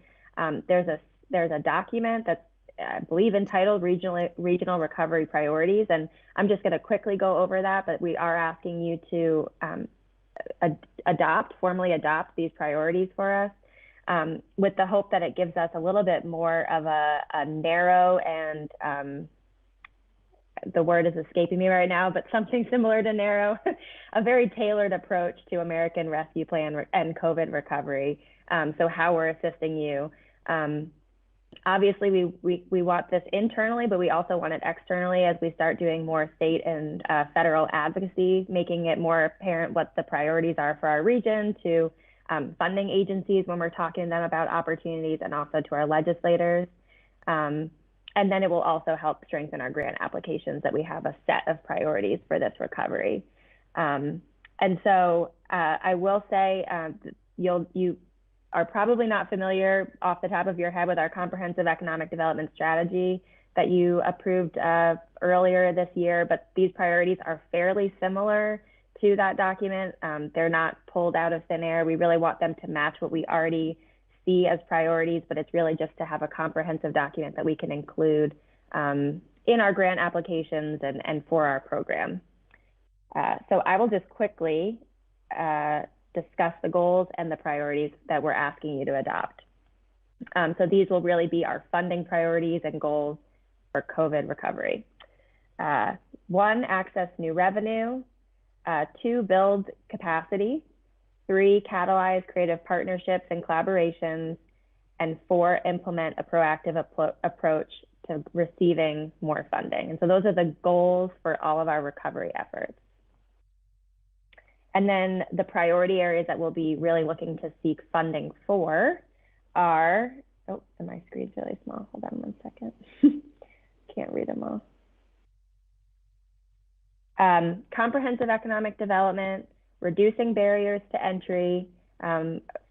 There's a document that's I believe entitled Regional Recovery Priorities, and I'm just going to quickly go over that, but we are asking you to formally adopt these priorities for us, with the hope that it gives us a little bit more of a narrow and the word is escaping me right now, but something similar to narrow, a very tailored approach to American Rescue Plan and COVID recovery. So how we're assisting you. Obviously, we want this internally, but we also want it externally as we start doing more state and federal advocacy, making it more apparent what the priorities are for our region, to funding agencies when we're talking to them about opportunities, and also to our legislators. And then it will also help strengthen our grant applications that we have a set of priorities for this recovery. And so I will say you are probably not familiar off the top of your head with our comprehensive economic development strategy that you approved earlier this year, but these priorities are fairly similar to that document. They're not pulled out of thin air. We really want them to match what we already see as priorities, but it's really just to have a comprehensive document that we can include in our grant applications and for our program. So I will just quickly discuss the goals and the priorities that we're asking you to adopt. So these will really be our funding priorities and goals for COVID recovery. 1, access new revenue. 2, build capacity. 3, catalyze creative partnerships and collaborations. And 4, implement a proactive approach to receiving more funding. And so those are the goals for all of our recovery efforts. And then the priority areas that we'll be really looking to seek funding for are, oh, and my screen's really small. Hold on one second. Can't read them all. Comprehensive economic development, reducing barriers to entry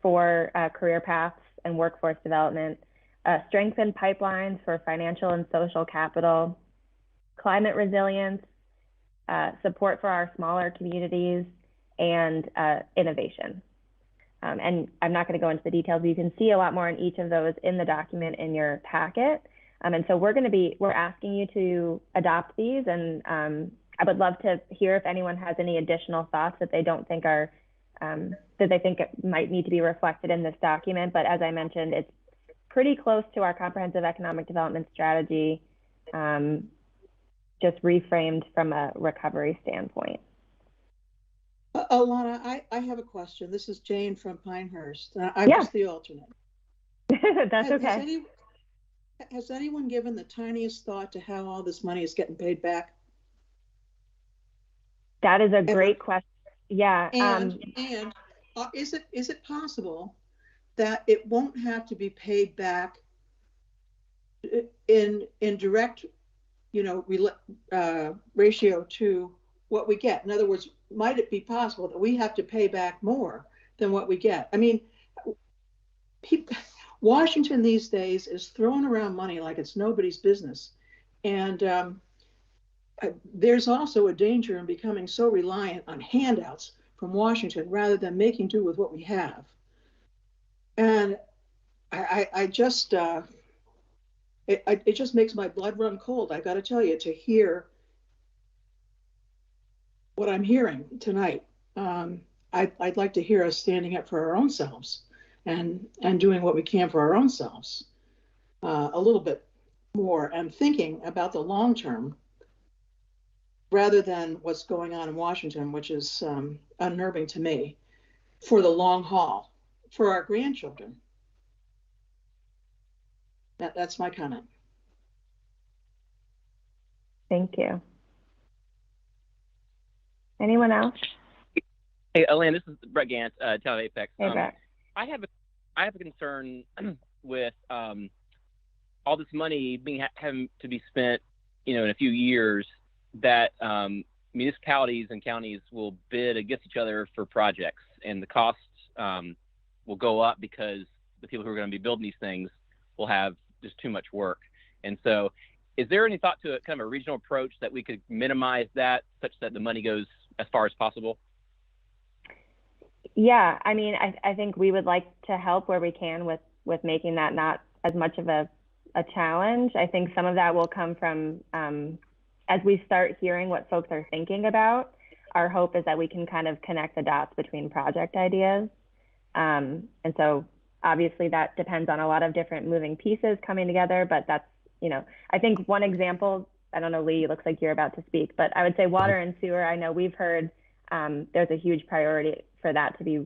for career paths and workforce development, strengthen pipelines for financial and social capital, climate resilience, support for our smaller communities, and innovation. And I'm not going to go into the details, but you can see a lot more in each of those in the document in your packet. And so we're asking you to adopt these, and I would love to hear if anyone has any additional thoughts that they don't think are, that they think it might need to be reflected in this document. But as I mentioned, it's pretty close to our comprehensive economic development strategy, just reframed from a recovery standpoint. Alana, I have a question. This is Jane from Pinehurst. I'm just the alternate. That's okay. Has anyone given the tiniest thought to how all this money is getting paid back? That is a great question. Yeah. And is it possible that it won't have to be paid back in direct, ratio to what we get? In other words, might it be possible that we have to pay back more than what we get? I mean, Washington these days is throwing around money like it's nobody's business. And there's also a danger in becoming so reliant on handouts from Washington rather than making do with what we have. And it just makes my blood run cold, I got to tell you, to hear what I'm hearing tonight. I'd like to hear us standing up for our own selves and doing what we can for our own selves a little bit more, and thinking about the long term rather than what's going on in Washington, which is unnerving to me, for the long haul, for our grandchildren. That's my comment. Thank you. Anyone else? Hey, Elaine, this is Brett Gant, Town of Apex. Hey, Brett. I have a concern with all this money having to be spent, in a few years, that municipalities and counties will bid against each other for projects, and the costs will go up because the people who are going to be building these things will have just too much work. And so, is there any thought to kind of a regional approach that we could minimize that, such that the money goes as far as possible? Yeah, I mean, I think we would like to help where we can with making that not as much of a challenge. I think some of that will come from, as we start hearing what folks are thinking about, our hope is that we can kind of connect the dots between project ideas. And so obviously that depends on a lot of different moving pieces coming together, but that's, I think one example, I don't know, Lee, it looks like you're about to speak, but I would say water and sewer. I know we've heard there's a huge priority for that to be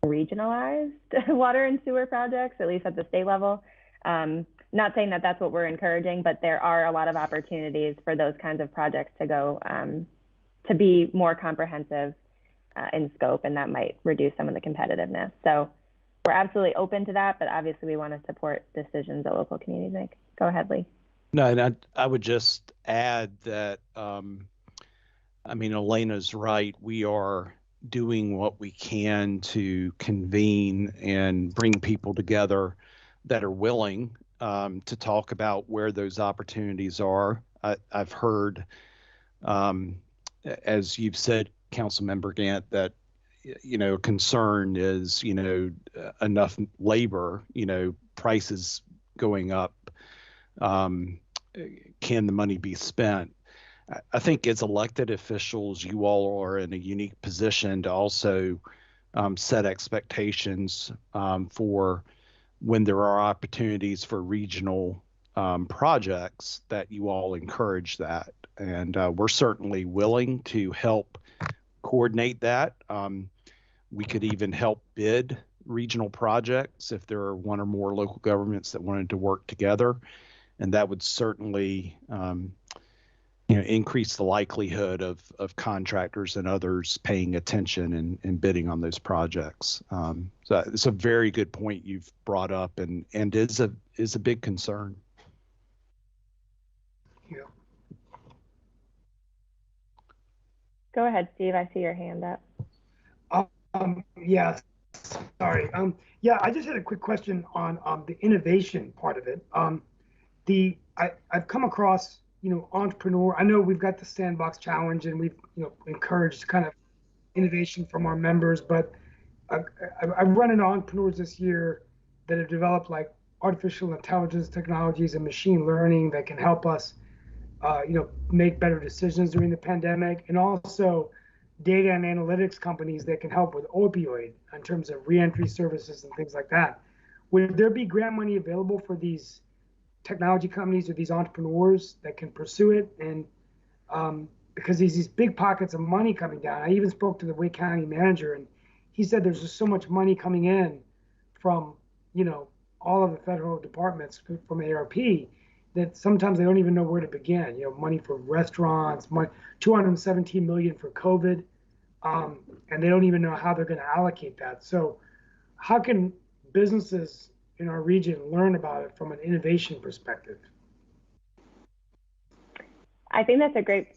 regionalized water and sewer projects, at least at the state level. Not saying that that's what we're encouraging, but there are a lot of opportunities for those kinds of projects to go to be more comprehensive in scope, and that might reduce some of the competitiveness. So we're absolutely open to that, but obviously we want to support decisions that local communities make. Go ahead, Lee. No, and I would just add that, Elena's right. We are doing what we can to convene and bring people together that are willing to talk about where those opportunities are. I've heard, as you've said, Councilmember Gant, that concern is enough labor, prices going up. Can the money be spent? I think as elected officials, you all are in a unique position to also set expectations for when there are opportunities for regional projects, that you all encourage that. And we're certainly willing to help coordinate that. We could even help bid regional projects if there are one or more local governments that wanted to work together. And that would certainly increase the likelihood of contractors and others paying attention and bidding on those projects. So it's a very good point you've brought up, and is a big concern. Yeah. Go ahead, Steve. I see your hand up. Yeah, sorry. Yeah, I just had a quick question on the innovation part of it. I've come across, entrepreneur. I know we've got the Sandbox Challenge, and we've, encouraged kind of innovation from our members, but I've run into entrepreneurs this year that have developed like artificial intelligence technologies and machine learning that can help us, make better decisions during the pandemic, and also data and analytics companies that can help with opioid in terms of reentry services and things like that. Would there be grant money available for these technology companies or these entrepreneurs that can pursue it? And because there's these big pockets of money coming down. I even spoke to the Wake County manager, and he said there's just so much money coming in from, all of the federal departments from ARP that sometimes they don't even know where to begin. Money for restaurants, money, $217 million for COVID, and they don't even know how they're going to allocate that. So how can businesses in our region learn about it from an innovation perspective? I think that's a great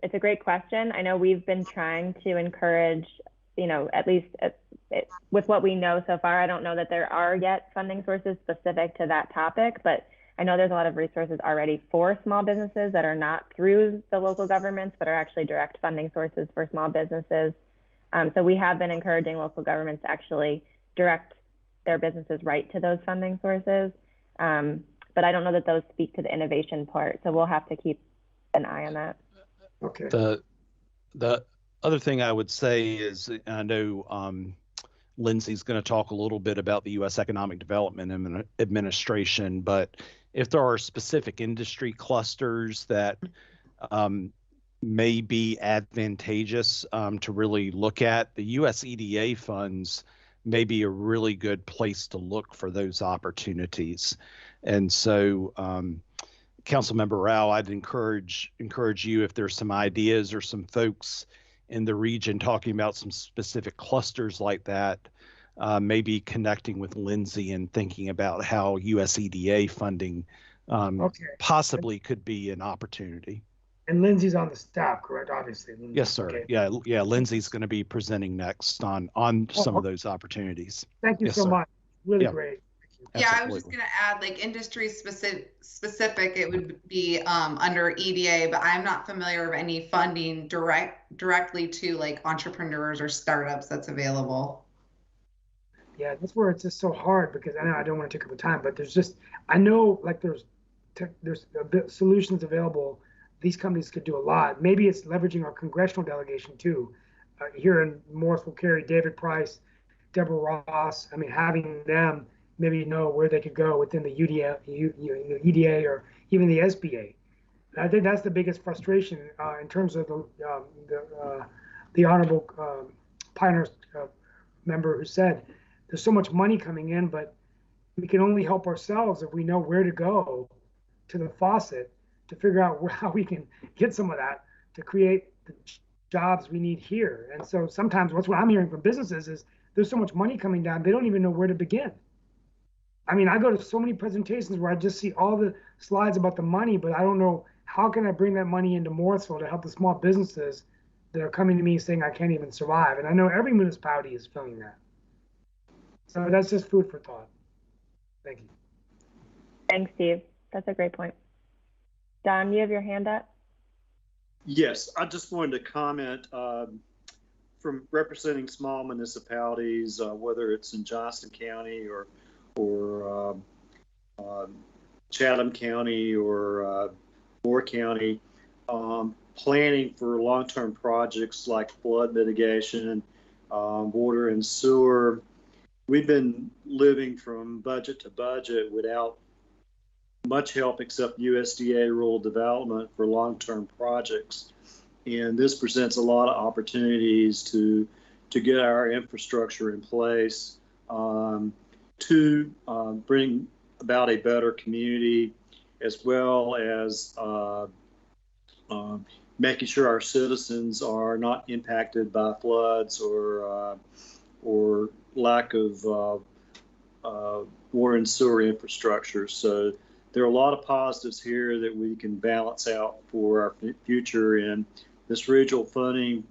it's a great question. I know we've been trying to encourage, at least with what we know so far. I don't know that there are yet funding sources specific to that topic, but I know there's a lot of resources already for small businesses that are not through the local governments, but are actually direct funding sources for small businesses. So we have been encouraging local governments to actually direct their businesses right to those funding sources. But I don't know that those speak to the innovation part. So we'll have to keep an eye on that. Okay. The other thing I would say is, I know Lindsay's going to talk a little bit about the U.S. Economic Development Administration, but if there are specific industry clusters that may be advantageous to really look at. The US EDA funds may be a really good place to look for those opportunities. And so, Councilmember Rao, I'd encourage you, if there's some ideas or some folks in the region talking about some specific clusters like that, maybe connecting with Lindsay and thinking about how US EDA funding possibly could be an opportunity. And Lindsay's on the staff, correct? Obviously. Lindsay. Yes, sir. Okay. Yeah. Lindsay's going to be presenting next on some of those opportunities. Thank you so much. Really great. Yeah, I was just going to add, like, industry specific, it would be under EDA, but I'm not familiar of any funding directly to like entrepreneurs or startups that's available. Yeah, that's where it's just so hard, because I know I don't want to take up time, but there's just, I know like there's solutions available. These companies could do a lot. Maybe it's leveraging our congressional delegation too. Here in Morrisville, carry David Price, Deborah Ross. I mean, having them maybe know where they could go within the EDA or even the SBA. And I think that's the biggest frustration in terms of the honorable Pioneer member who said there's so much money coming in, but we can only help ourselves if we know where to go to the faucet to figure out how we can get some of that to create the jobs we need here. And so sometimes what I'm hearing from businesses is there's so much money coming down, they don't even know where to begin. I mean, I go to so many presentations where I just see all the slides about the money, but I don't know how can I bring that money into Morrisville to help the small businesses that are coming to me saying I can't even survive. And I know every municipality is feeling that. So that's just food for thought. Thank you. Thanks, Steve. That's a great point. Don, you have your hand up? Yes, I just wanted to comment from representing small municipalities, whether it's in Johnston County or Chatham County or Moore County, planning for long-term projects like flood mitigation, water and sewer. We've been living from budget to budget without much help except USDA rural development for long-term projects. And this presents a lot of opportunities to get our infrastructure in place, to bring about a better community, as well as making sure our citizens are not impacted by floods or lack of water and sewer infrastructure. So there are a lot of positives here that we can balance out for our future, and this regional funding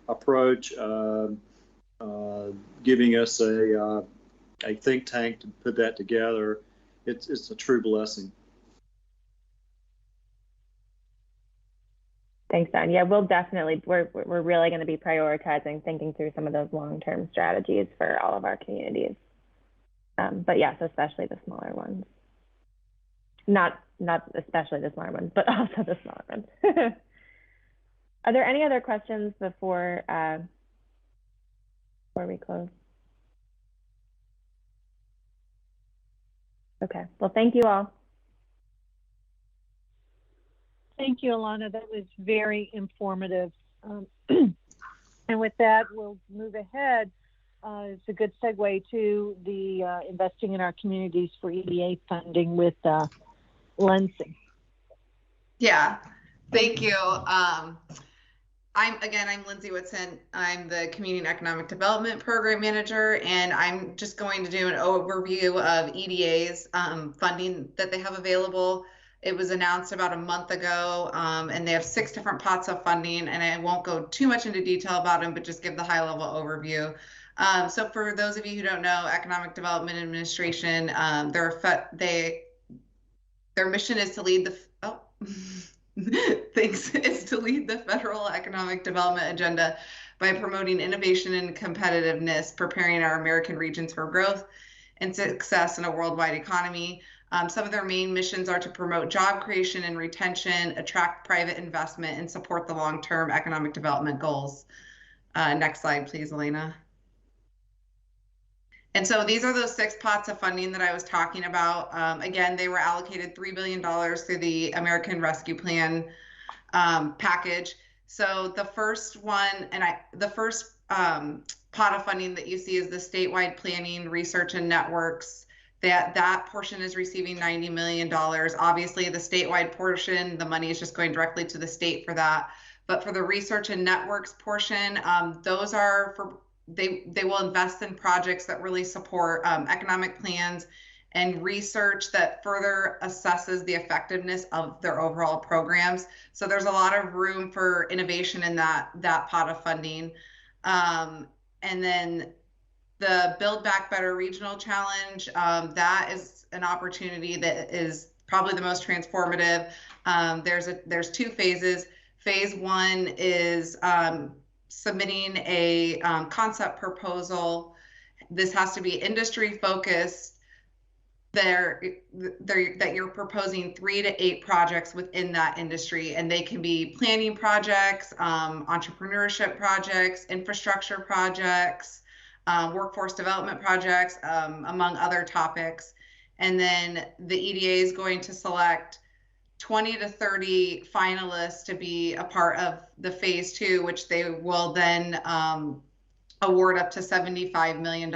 approach, giving us a think tank to put that together, it's a true blessing. Thanks, Don. Yeah, we'll definitely, we're really going to be prioritizing thinking through some of those long-term strategies for all of our communities. But yes, especially the smaller ones. Not especially the smaller ones, but also the smaller ones. Are there any other questions before we close? Okay, well, thank you all. Thank you, Alana. That was very informative. And with that, we'll move ahead. It's a good segue to the investing in our communities for EDA funding with Lindsay. Yeah, thank you. I'm Lindsay Whitson. I'm the Community and Economic Development Program Manager, and I'm just going to do an overview of EDA's funding that they have available. It was announced about a month ago, and they have 6 different pots of funding, and I won't go too much into detail about them, but just give the high-level overview. So for those of you who don't know, Economic Development Administration, their mission is to lead the is to lead the federal economic development agenda by promoting innovation and competitiveness, preparing our American regions for growth and success in a worldwide economy. Some of their main missions are to promote job creation and retention, attract private investment, and support the long-term economic development goals. Next slide, please, Elena. And so these are those 6 pots of funding that I was talking about. Again, they were allocated $3 billion through the American Rescue Plan package. So the first one, the first pot of funding that you see is the statewide planning, research, and networks. That portion is receiving $90 million. Obviously, the statewide portion, the money is just going directly to the state for that. But for the research and networks portion, those are for they will invest in projects that really support economic plans and research that further assesses the effectiveness of their overall programs. So there's a lot of room for innovation in that pot of funding. And then the Build Back Better Regional Challenge, that is an opportunity that is probably the most transformative. There's two phases. Phase one is submitting a concept proposal. This has to be industry focused. That you're proposing 3 to 8 projects within that industry, and they can be planning projects, entrepreneurship projects, infrastructure projects, workforce development projects, among other topics. And then the EDA is going to select 20 to 30 finalists to be a part of the phase 2, which they will then award up to $75 million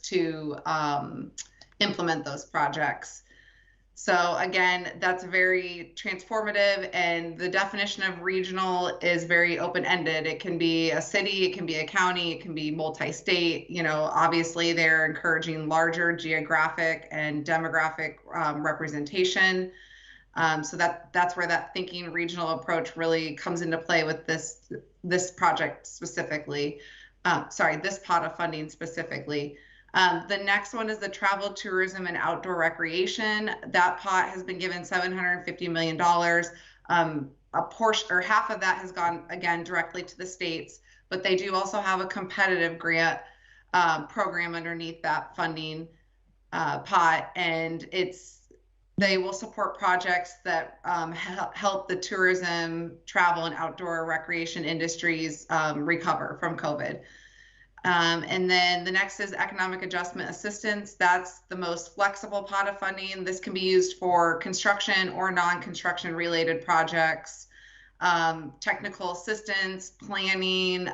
to implement those projects. So again, that's very transformative, and the definition of regional is very open-ended. It can be a city, it can be a county, it can be multi-state. You know, obviously they're encouraging larger geographic and demographic representation. So that's where that thinking regional approach really comes into play with this project specifically. This pot of funding specifically. The next one is the travel, tourism, and outdoor recreation. That pot has been given $750 million. A portion, or half of that, has gone again directly to the states, but they do also have a competitive grant program underneath that funding pot, and they will support projects that help the tourism, travel, and outdoor recreation industries recover from COVID. And then the next is economic adjustment assistance. That's the most flexible pot of funding. This can be used for construction or non-construction related projects, technical assistance, planning,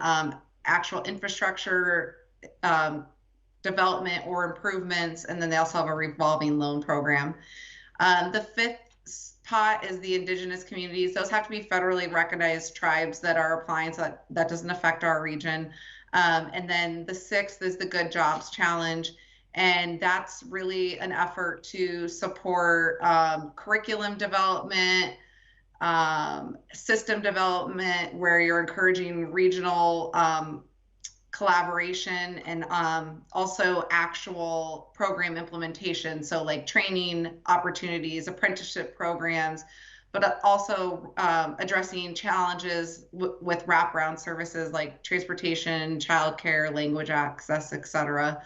actual infrastructure development or improvements, and then they also have a revolving loan program. The fifth pot is the indigenous communities. Those have to be federally recognized tribes that are applying, so that doesn't affect our region. And then the sixth is the Good Jobs Challenge. And that's really an effort to support curriculum development, system development, where you're encouraging regional collaboration, and also actual program implementation. So like training opportunities, apprenticeship programs, but also addressing challenges with wraparound services like transportation, childcare, language access, etc.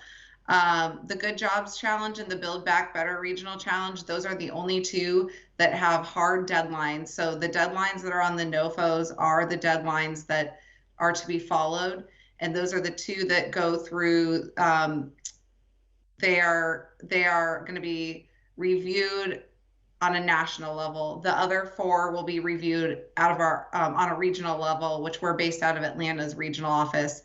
The Good Jobs Challenge and the Build Back Better Regional Challenge, those are the only two that have hard deadlines. So the deadlines that are on the NOFOs are the deadlines that are to be followed. And those are the two that go through, they are going to be reviewed on a national level. The other 4 will be reviewed out of our on a regional level, which we're based out of Atlanta's regional office.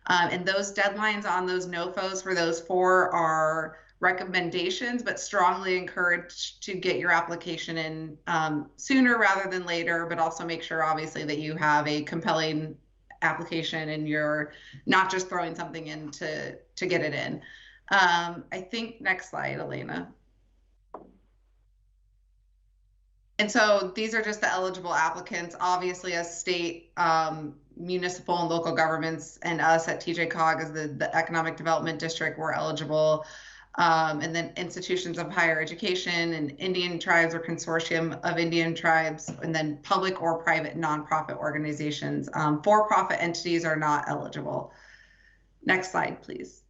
And those deadlines on those NOFOs for those 4 are recommendations, but strongly encouraged to get your application in sooner rather than later, but also make sure obviously that you have a compelling application and you're not just throwing something in to get it in. I think next slide, Elena. And so these are just the eligible applicants. Obviously, as state, municipal, and local governments, and us at TJCOG as the Economic Development District, we're eligible. And then institutions of higher education and Indian tribes or consortium of Indian tribes, and then public or private nonprofit organizations. For-profit entities are not eligible. Next slide, please.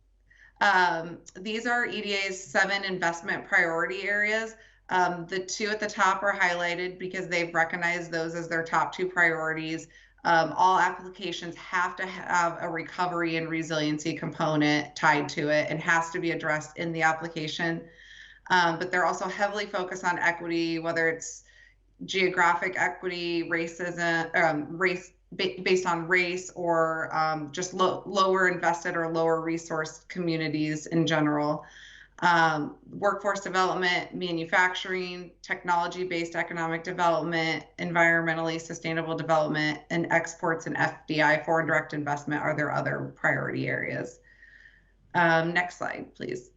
These are EDA's 7 investment priority areas. The 2 at the top are highlighted because they've recognized those as their top 2 priorities. All applications have to have a recovery and resiliency component tied to it and has to be addressed in the application. But they're also heavily focused on equity, whether it's geographic equity, racism, based on race, or just lower invested or lower resourced communities in general. Workforce development, manufacturing, technology-based economic development, environmentally sustainable development, and exports and FDI, foreign direct investment, are their other priority areas. Next slide, please.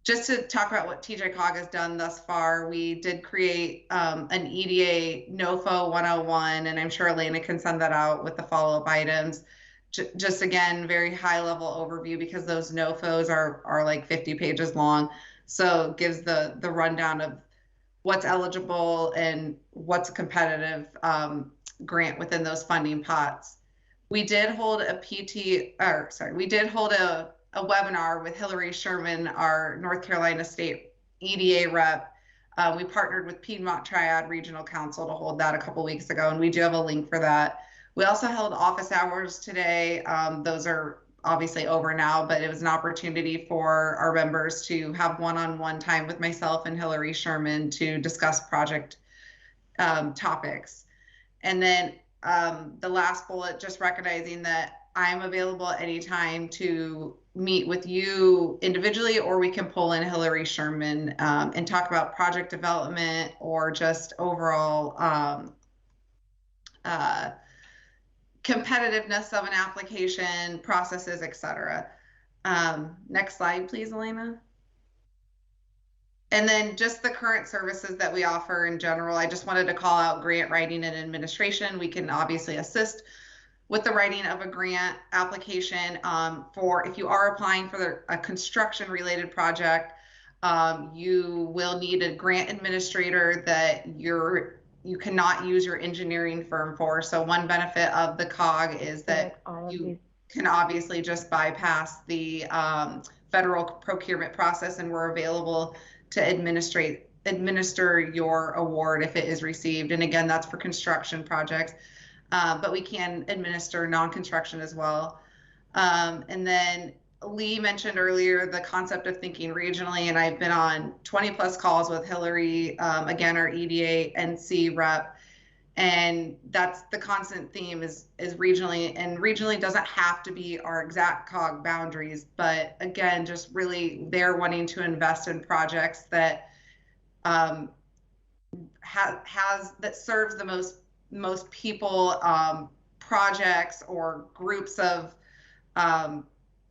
Just to talk about what TJCOG has done thus far, we did create an EDA NOFO 101, and I'm sure Elena can send that out with the follow-up items. Just again, very high level overview, because those NOFOs are like 50 pages long. So it gives the rundown of what's eligible and what's a competitive grant within those funding pots. We did hold a webinar with Hillary Sherman, our North Carolina State EDA rep. We partnered with Piedmont Triad Regional Council to hold that a couple weeks ago, and we do have a link for that. We also held office hours today. Those are obviously over now, but it was an opportunity for our members to have one-on-one time with myself and Hillary Sherman to discuss project topics. And then the last bullet, just recognizing that I'm available anytime to meet with you individually, or we can pull in Hillary Sherman and talk about project development or just overall competitiveness of an application, processes, etc. Next slide, please, Elena. And then just the current services that we offer in general. I just wanted to call out grant writing and administration. We can obviously assist with the writing of a grant application for if you are applying for a construction related project. You will need a grant administrator that you cannot use your engineering firm for. So one benefit of the COG is that you can obviously just bypass the federal procurement process, and we're available to administer your award if it is received. And again, that's for construction projects, but we can administer non-construction as well. And then Lee mentioned earlier the concept of thinking regionally, and I've been on 20 plus calls with Hillary, again, our EDA NC rep, and that's the constant theme is regionally, and regionally doesn't have to be our exact COG boundaries, but again, just really they're wanting to invest in projects that that serves the most people, projects or groups of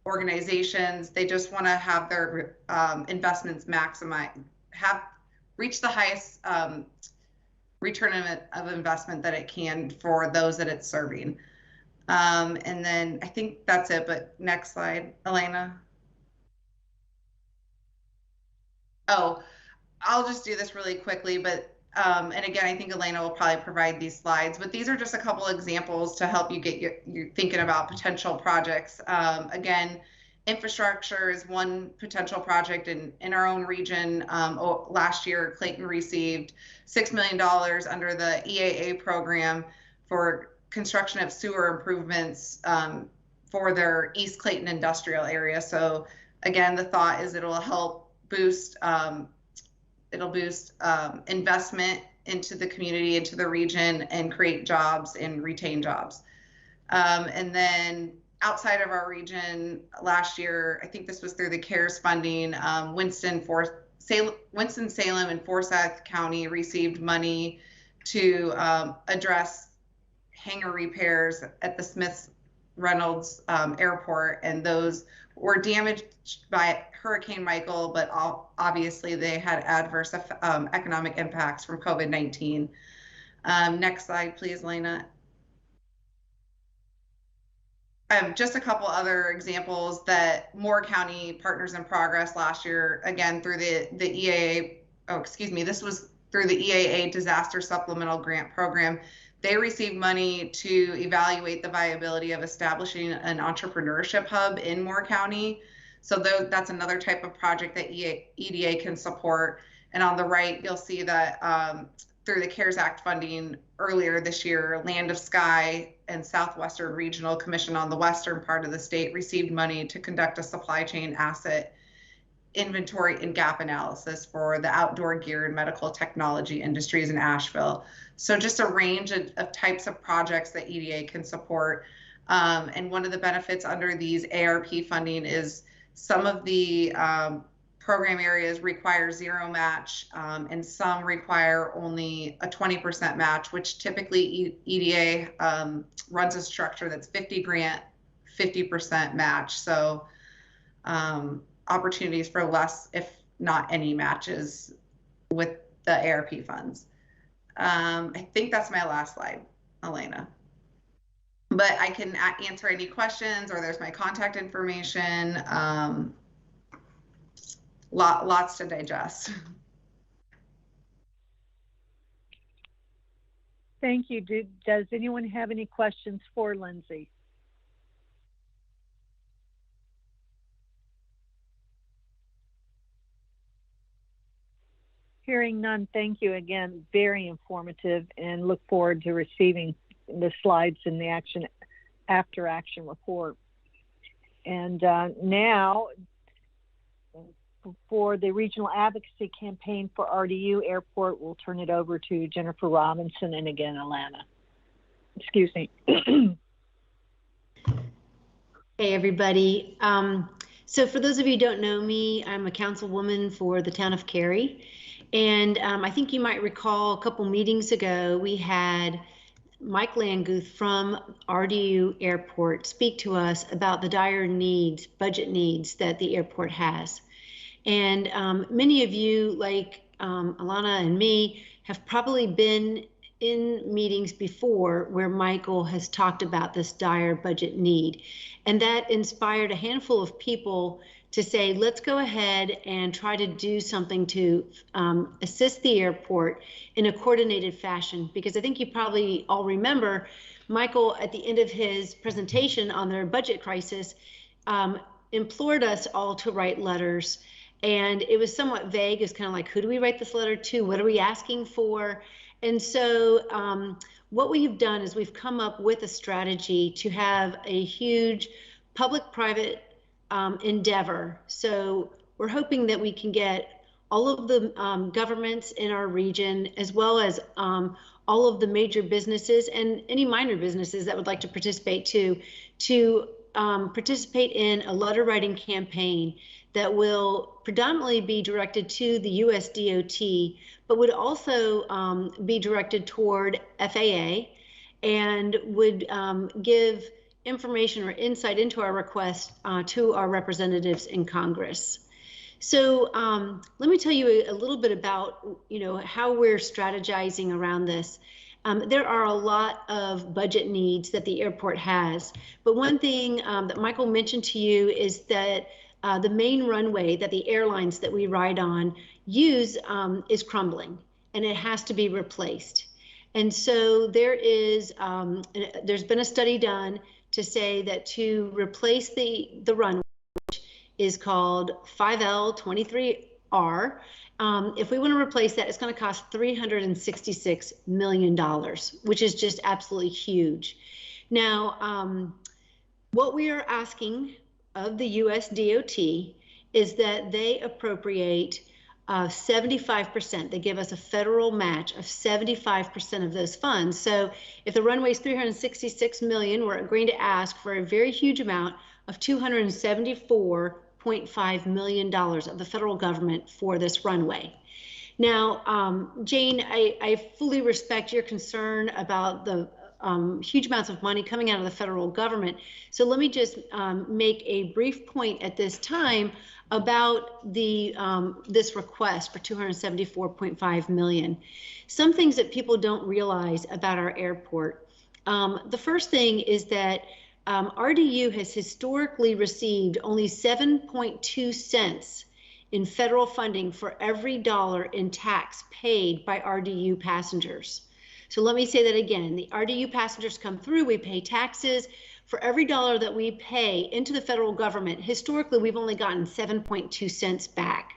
organizations. They just want to have their investments reach the highest return of investment that it can for those that it's serving. And then I think that's it, but next slide, Elena. Oh, I'll just do this really quickly, but and again, I think Elena will probably provide these slides, but these are just a couple examples to help you get you thinking about potential projects. Again, infrastructure is one potential project in our own region. Last year, Clayton received $6 million under the EAA program for construction of sewer improvements for their East Clayton industrial area. So again, the thought is it'll help boost investment into the community, into the region, and create jobs and retain jobs. And then outside of our region, last year, I think this was through the CARES funding, Winston-Salem and Forsyth County received money to address hangar repairs at the Smith Reynolds Airport, and those were damaged by Hurricane Michael, but obviously they had adverse economic impacts from COVID-19. Next slide, please, Lena. Just a couple other examples that Moore County Partners in Progress last year, again, through the EAA, this was through the EAA Disaster Supplemental Grant Program. They received money to evaluate the viability of establishing an entrepreneurship hub in Moore County. So that's another type of project that EDA can support. And on the right, you'll see that through the CARES Act funding earlier this year, Land of Sky and Southwestern Regional Commission on the western part of the state received money to conduct a supply chain asset inventory and gap analysis for the outdoor gear and medical technology industries in Asheville. So just a range of types of projects that EDA can support. And one of the benefits under these ARP funding is some of the program areas require zero match, and some require only a 20% match, which typically EDA runs a structure that's 50 grant, 50% match. So opportunities for less, if not any matches with the ARP funds. I think that's my last slide, Elena. But I can answer any questions, or there's my contact information. Lots to digest. Thank you. Does anyone have any questions for Lindsay? Hearing none, thank you again. Very informative, and look forward to receiving the slides in the after action report. And now, for the regional advocacy campaign for RDU Airport, we'll turn it over to Jennifer Robinson and again, Alana. Excuse me. Hey, everybody. So for those of you who don't know me, I'm a councilwoman for the town of Cary. And I think you might recall a couple meetings ago, we had Mike Languth from RDU Airport speak to us about the dire needs, budget needs that the airport has. And many of you, like Alana and me, have probably been in meetings before where Michael has talked about this dire budget need. And that inspired a handful of people to say, let's go ahead and try to do something to assist the airport in a coordinated fashion. Because I think you probably all remember, Michael, at the end of his presentation on their budget crisis, implored us all to write letters. And it was somewhat vague. It's kind of like, who do we write this letter to? What are we asking for? And so what we have done is we've come up with a strategy to have a huge public-private endeavor. So we're hoping that we can get all of the governments in our region, as well as all of the major businesses and any minor businesses that would like to participate too, to participate in a letter writing campaign that will predominantly be directed to the US DOT, but would also be directed toward FAA and would give information or insight into our request to our representatives in Congress. So let me tell you a little bit about, how we're strategizing around this. There are a lot of budget needs that the airport has, but one thing that Michael mentioned to you is that the main runway that the airlines that we ride on use is crumbling, and it has to be replaced. And so there's been a study done to say that to replace the runway, which is called 5L23R, if we want to replace that, it's going to cost $366 million, which is just absolutely huge. Now, what we are asking of the US DOT is that they appropriate 75%. They give us a federal match of 75% of those funds. So if the runway is $366 million, we're going to ask for a very huge amount of $274.5 million of the federal government for this runway. Now, Jane, I fully respect your concern about the huge amounts of money coming out of the federal government. So let me just make a brief point at this time about this request for $274.5 million. Some things that people don't realize about our airport. The first thing is that RDU has historically received only 7.2 cents in federal funding for every dollar in tax paid by RDU passengers. So let me say that again. The RDU passengers come through, we pay taxes. For every dollar that we pay into the federal government, historically, we've only gotten 7.2 cents back.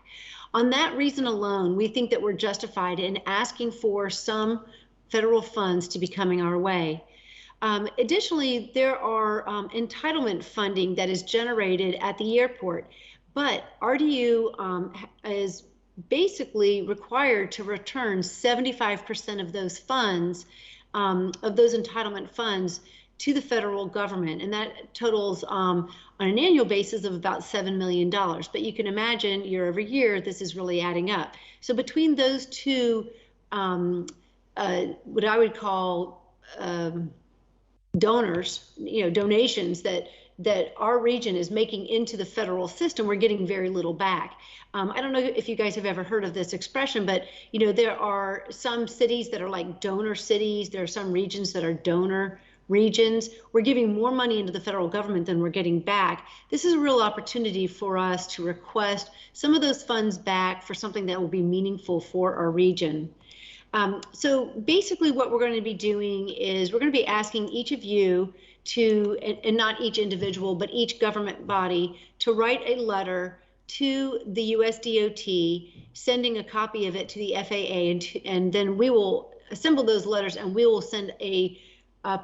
On that reason alone, we think that we're justified in asking for some federal funds to be coming our way. Additionally, there are entitlement funding that is generated at the airport But RDU is basically required to return 75% of those funds, of those entitlement funds, to the federal government, and that totals on an annual basis of about $7 million. But you can imagine year over year, this is really adding up. So between those two, what I would call donors, donations that our region is making into the federal system, we're getting very little back. I don't know if you guys have ever heard of this expression, but there are some cities that are like donor cities. There are some regions that are donor regions. We're giving more money into the federal government than we're getting back. This is a real opportunity for us to request some of those funds back for something that will be meaningful for our region. So basically what we're going to be doing is we're going to be asking each of you to, and not each individual, but each government body, to write a letter to the USDOT, sending a copy of it to the FAA, and then we will assemble those letters and we will send a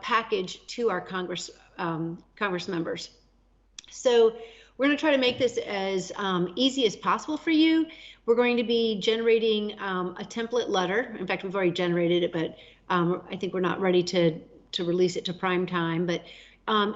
package to our Congress members. So we're going to try to make this as easy as possible for you. We're going to be generating a template letter. In fact, we've already generated it, but I think we're not ready to release it to prime time. But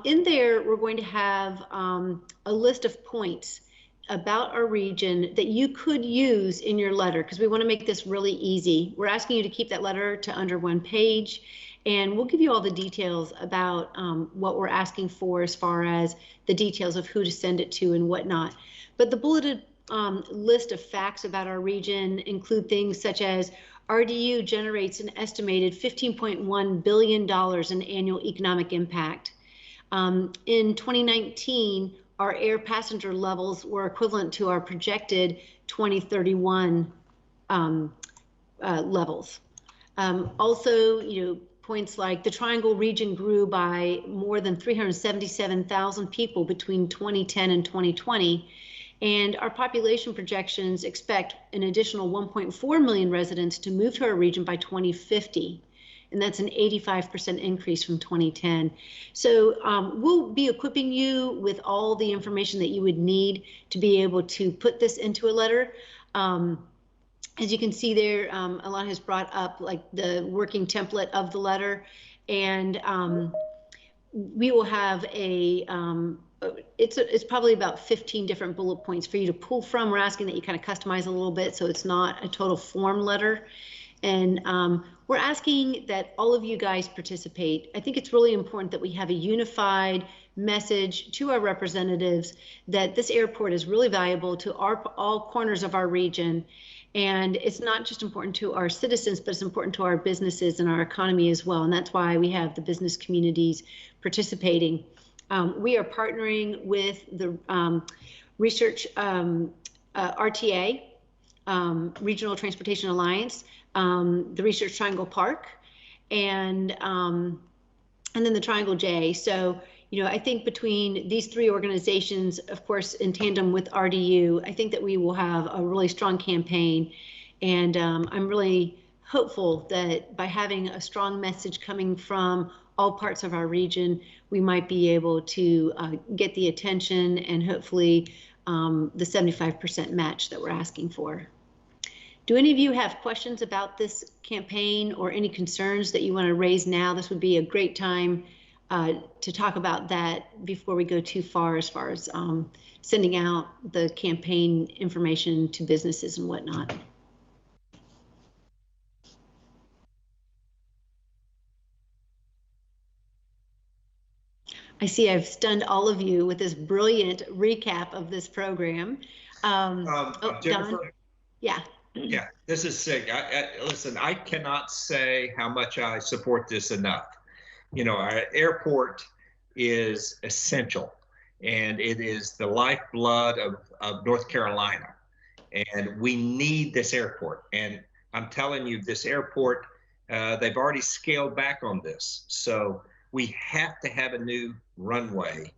in there, we're going to have a list of points about our region that you could use in your letter, because we want to make this really easy. We're asking you to keep that letter to under 1 page, and we'll give you all the details about what we're asking for as far as the details of who to send it to and whatnot. But the bulleted list of facts about our region include things such as RDU generates an estimated $15.1 billion in annual economic impact. In 2019, our air passenger levels were equivalent to our projected 2031 levels. Also, points like the Triangle region grew by more than 377,000 people between 2010 and 2020. And our population projections expect an additional 1.4 million residents to move to our region by 2050. And that's an 85% increase from 2010. So we'll be equipping you with all the information that you would need to be able to put this into a letter. As you can see there, Alana has brought up like the working template of the letter, and we will have a, it's probably about 15 different bullet points for you to pull from. We're asking that you kind of customize a little bit so it's not a total form letter. And we're asking that all of you guys participate. I think it's really important that we have a unified message to our representatives that this airport is really valuable to all corners of our region. And it's not just important to our citizens, but it's important to our businesses and our economy as well. And that's why we have the business communities participating. We are partnering with the research RTA, Regional Transportation Alliance, the Research Triangle Park, and then the Triangle J. So, I think between these three organizations, of course, in tandem with RDU, I think that we will have a really strong campaign. And I'm really hopeful that by having a strong message coming from all parts of our region, we might be able to get the attention and hopefully the 75% match that we're asking for. Do any of you have questions about this campaign or any concerns that you want to raise now? This would be a great time to talk about that before we go too far as sending out the campaign information to businesses and whatnot. I see I've stunned all of you with this brilliant recap of this program. Jennifer? Don? Yeah. Yeah, this is Sig. Listen, I cannot say how much I support this enough. Our airport is essential, and it is the lifeblood of North Carolina, and we need this airport. And I'm telling you, this airport, they've already scaled back on this. So we have to have a new runway.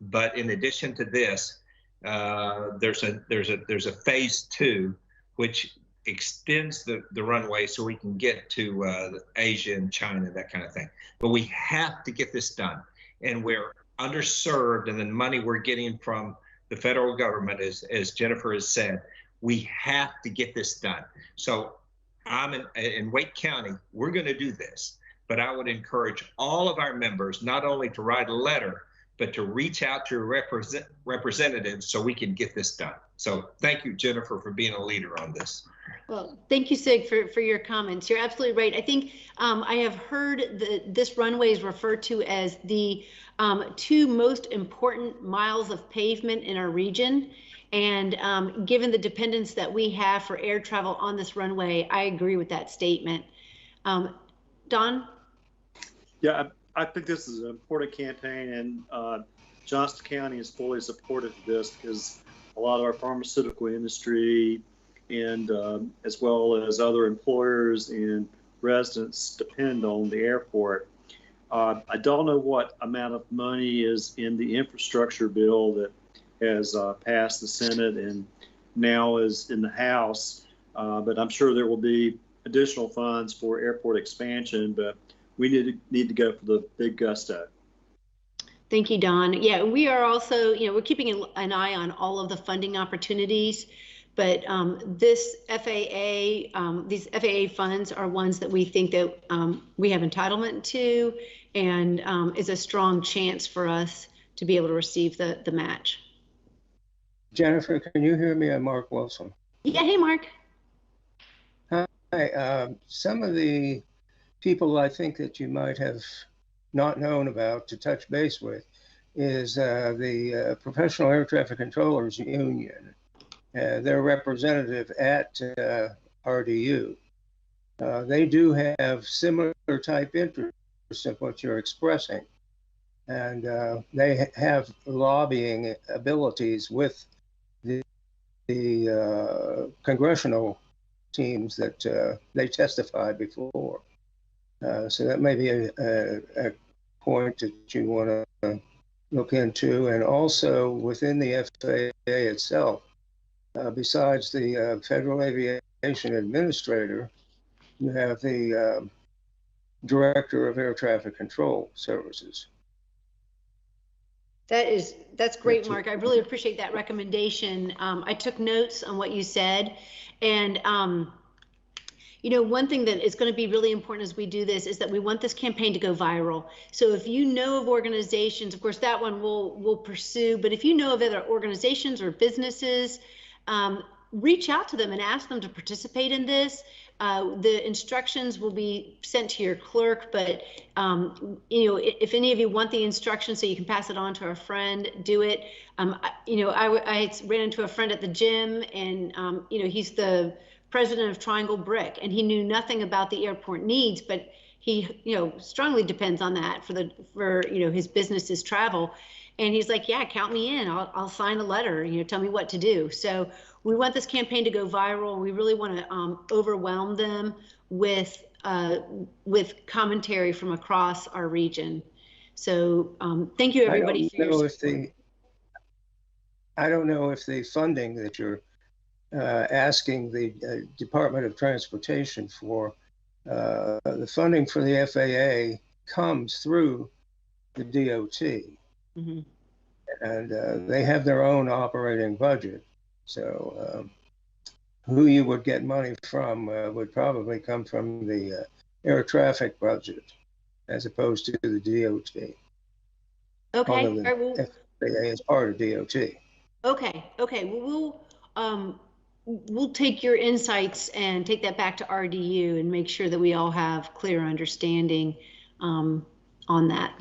But in addition to this, there's a phase 2, which extends the runway so we can get to Asia and China, that kind of thing. But we have to get this done. And we're underserved, and the money we're getting from the federal government, as Jennifer has said, we have to get this done. So I'm in Wake County, we're going to do this, but I would encourage all of our members not only to write a letter, but to reach out to your representatives so we can get this done. So thank you, Jennifer, for being a leader on this. Well, thank you, Sig, for your comments. You're absolutely right. I think I have heard this runway is referred to as the 2 most important miles of pavement in our region. And given the dependence that we have for air travel on this runway, I agree with that statement. Don? Yeah, I think this is an important campaign, and Johnston County is fully supportive of this because a lot of our pharmaceutical industry and as well as other employers and residents depend on the airport. I don't know what amount of money is in the infrastructure bill that has passed the Senate and now is in the House, but I'm sure there will be additional funds for airport expansion, but we need to go for the big gusto. Thank you, Don. Yeah, we are also, we're keeping an eye on all of the funding opportunities, but this FAA, these FAA funds are ones that we think that we have entitlement to, and is a strong chance for us to be able to receive the match. Jennifer, can you hear me? I'm Mark Wilson. Yeah, hey, Mark. Hi. Some of the people I think that you might have not known about to touch base with is the Professional Air Traffic Controllers Union, their representative at RDU. They do have similar type interests of what you're expressing, and they have lobbying abilities with the congressional teams that they testified before. So that may be a point that you want to look into. And also within the FAA itself, besides the Federal Aviation Administrator, you have the Director of Air Traffic Control Services. That's great, Mark. I really appreciate that recommendation. I took notes on what you said, and one thing that is going to be really important as we do this is that we want this campaign to go viral. So if you know of organizations, of course, that one we'll pursue, but if you know of other organizations or businesses, reach out to them and ask them to participate in this. The instructions will be sent to your clerk, but if any of you want the instructions so you can pass it on to a friend, do it. I ran into a friend at the gym, and he's the president of Triangle Brick, and he knew nothing about the airport needs, but he strongly depends on that for his business's travel. And he's like, yeah, count me in. I'll sign a letter. Tell me what to do. So we want this campaign to go viral. We really want to overwhelm them with commentary from across our region. So thank you, everybody. I don't know if the funding that you're asking the Department of Transportation for, the funding for the FAA comes through the DOT. Mm-hmm. And they have their own operating budget. So who you would get money from would probably come from the air traffic budget as opposed to the DOT. Okay. Although the FAA is part of DOT. Okay. Well, we'll take your insights and take that back to RDU and make sure that we all have clear understanding on that.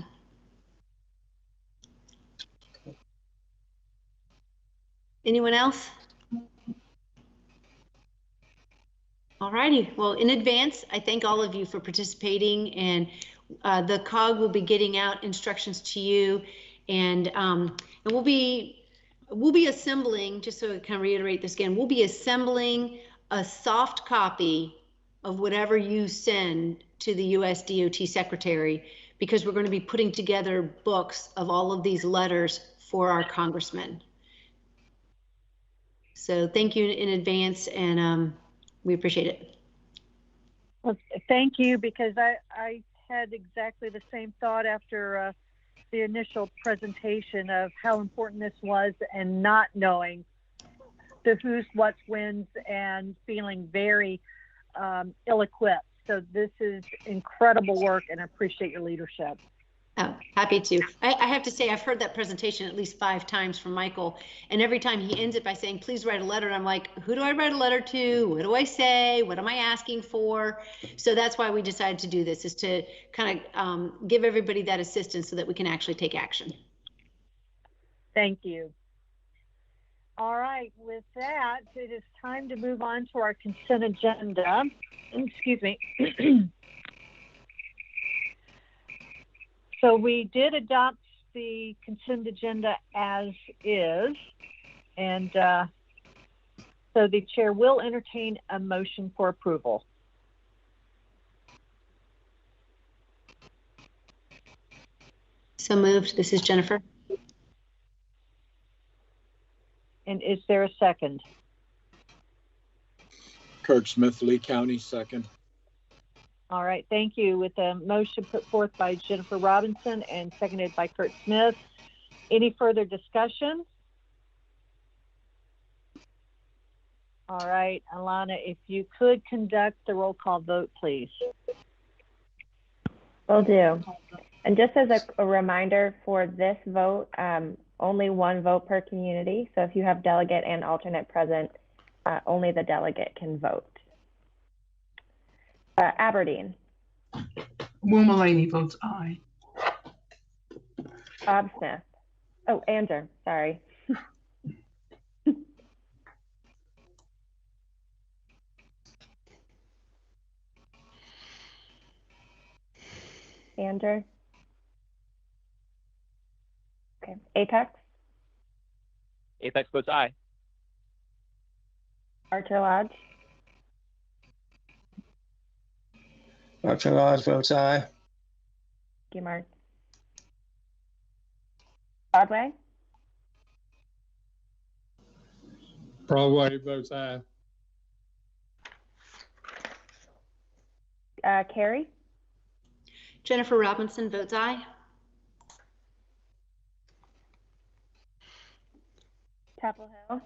Anyone else? All righty. Well, in advance, I thank all of you for participating, and the COG will be getting out instructions to you, and we'll be assembling, just so I can reiterate this again, we'll be assembling a soft copy of whatever you send to the US DOT Secretary, because we're going to be putting together books of all of these letters for our congressmen. So thank you in advance, and we appreciate it. Well, thank you, because I had exactly the same thought after the initial presentation of how important this was and not knowing the who's, what's, whens, and feeling very ill-equipped. So this is incredible work, and I appreciate your leadership. Oh, happy to. I have to say, I've heard that presentation at least 5 times from Michael, and every time he ends it by saying, please write a letter, and I'm like, who do I write a letter to? What do I say? What am I asking for? So that's why we decided to do this, is to kind of give everybody that assistance so that we can actually take action. Thank you. All right, with that, it is time to move on to our consent agenda. Excuse me. So we did adopt the consent agenda as is, and so the chair will entertain a motion for approval. So moved. This is Jennifer. And is there a second? Kirk Smith, Lee County, second. All right, thank you. With a motion put forth by Jennifer Robinson and seconded by Kurt Smith. Any further discussion? All right, Alana, if you could conduct the roll call vote, please. Will do. And just as a reminder for this vote, only 1 vote per community. So if you have delegate and alternate present, only the delegate can vote. Aberdeen. Will Mullaney votes aye. Bob Smith. Oh, Andrew, sorry. Andrew. Okay, Apex. Apex votes aye. Archer Lodge. Archer Lodge votes aye. Thank you, Mark. Broadway. Broadway votes aye. Carrie. Jennifer Robinson votes aye. Chapel Hill.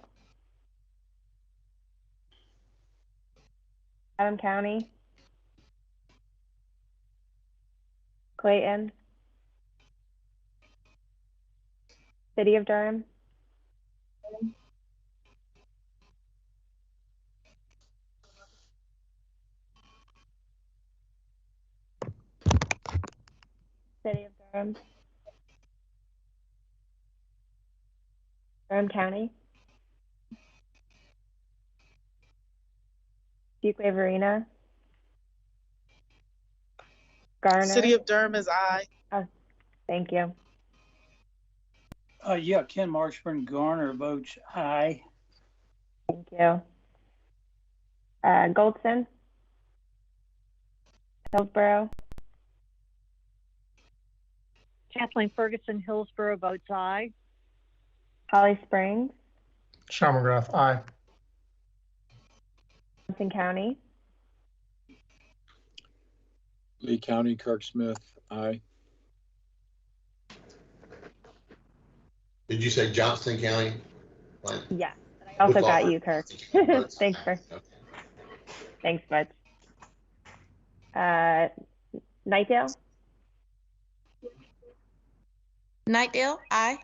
Adams County. Clayton. City of Durham. City of Durham. Durham County. Fuquay-Varina. Garner. City of Durham is aye. Oh, thank you. Yeah, Ken Marshburn Garner votes aye. Thank you. Goldston. Hillsborough. Kathleen Ferguson, Hillsborough votes aye. Holly Springs. Sean McGrath, aye. Johnson County. Lee County, Kirk Smith, aye. Did you say Johnston County? Yeah. I also got you, Kirk. Thanks, Kirk. Thanks, Bud. Nightdale. Nightdale, aye.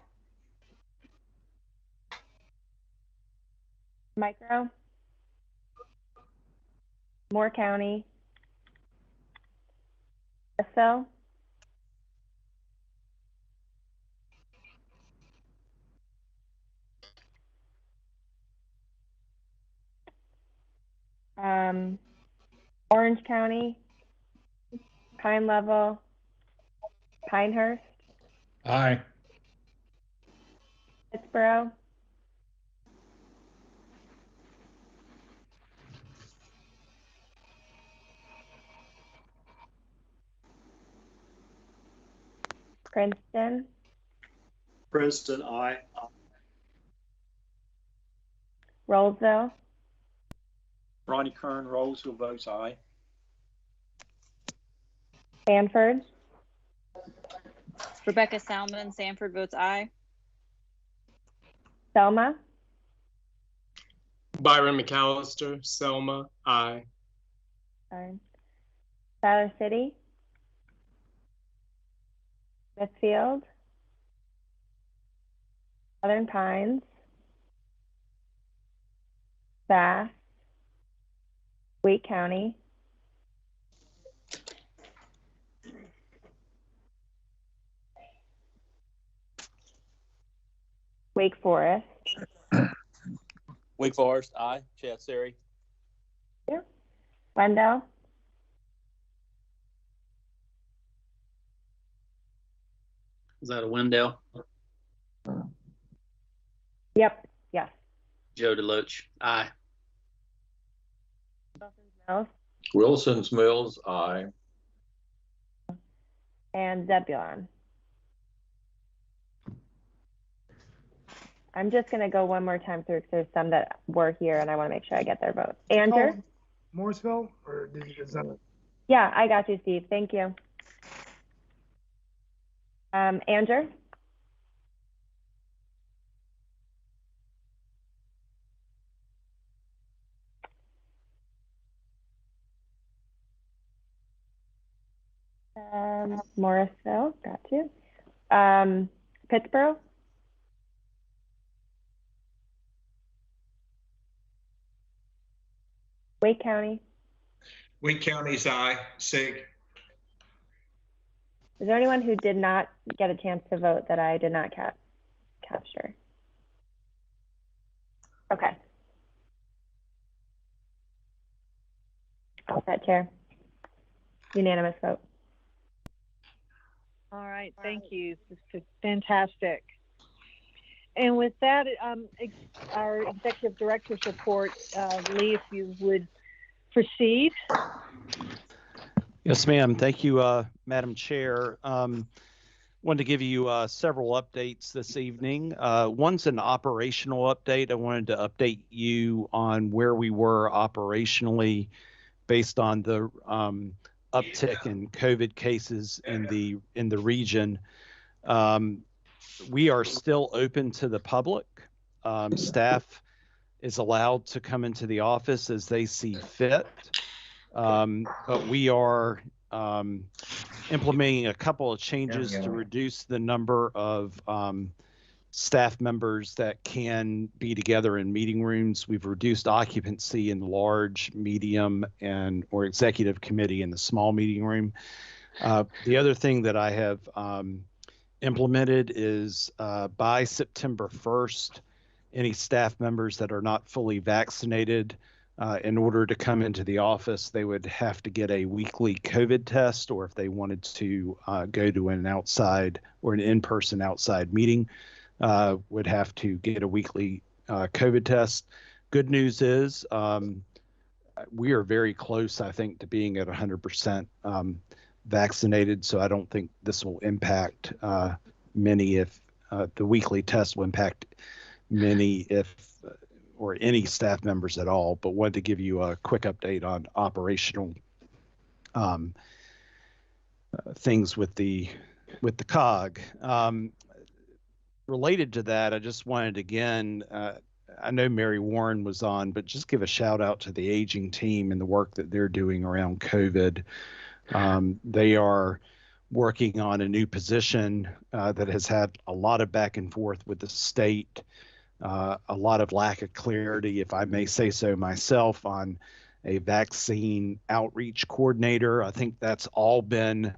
Micro. Moore County. Bristol. Orange County. Pine Level. Pinehurst. Aye. Pittsboro. Princeton. Princeton, aye. Rollsville. Ronnie Kern, Rollsville votes aye. Sanford. Rebecca Salmon, Sanford votes aye. Selma, Byron McAllister, Selma, aye. Siler City, Smithfield, Southern Pines, Bath, Wake County, Wake Forest, Wake Forest, aye. Chatseri. yeah. Wendell, Is that a Wendell? yep, yes. Joe DeLoach, aye. Mills, Wilson's Mills, aye. and Zebulon. I'm just going to go one more time through because there's some that were here and I want to make sure I get their vote. Andrew? Oh, Morrisville, or did you just it? Yeah, I got you, Steve. Thank you. Andrew? Morrisville, got you. Pittsburgh? Wake County? Wake County's aye. Sig. Is there anyone who did not get a chance to vote that I did not capture? Okay. All set, Chair. Unanimous vote. All right, thank you. This is fantastic. And with that, our executive director's report, Lee, if you would proceed. Yes, ma'am. Thank you, Madam Chair. Wanted to give you several updates this evening. One's an operational update. I wanted to update you on where we were operationally based on the uptick in COVID cases in the region. We are still open to the public. Staff is allowed to come into the office as they see fit. But we are implementing a couple of changes to reduce the number of staff members that can be together in meeting rooms. We've reduced occupancy in the large, medium, or executive committee in the small meeting room. The other thing that I have implemented is by September 1st, any staff members that are not fully vaccinated, in order to come into the office, they would have to get a weekly COVID test, or if they wanted to go to an outside or an in-person outside meeting, would have to get a weekly COVID test. Good news is we are very close, I think, to being at 100% vaccinated, so I don't think this will impact many if the weekly test will impact many if or any staff members at all, but wanted to give you a quick update on operational things with the COG. Related to that, I just wanted again, I know Mary Warren was on, but just give a shout out to the aging team and the work that they're doing around COVID. They are working on a new position that has had a lot of back and forth with the state, a lot of lack of clarity, if I may say so myself, on a vaccine outreach coordinator. I think that's all been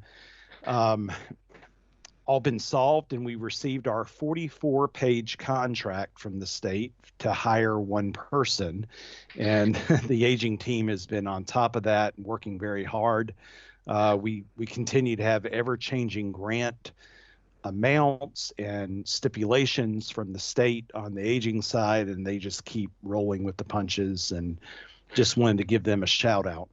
solved, and we received our 44-page contract from the state to hire one person, and the aging team has been on top of that and working very hard. We continue to have ever-changing grant amounts and stipulations from the state on the aging side, and they just keep rolling with the punches, and just wanted to give them a shout out.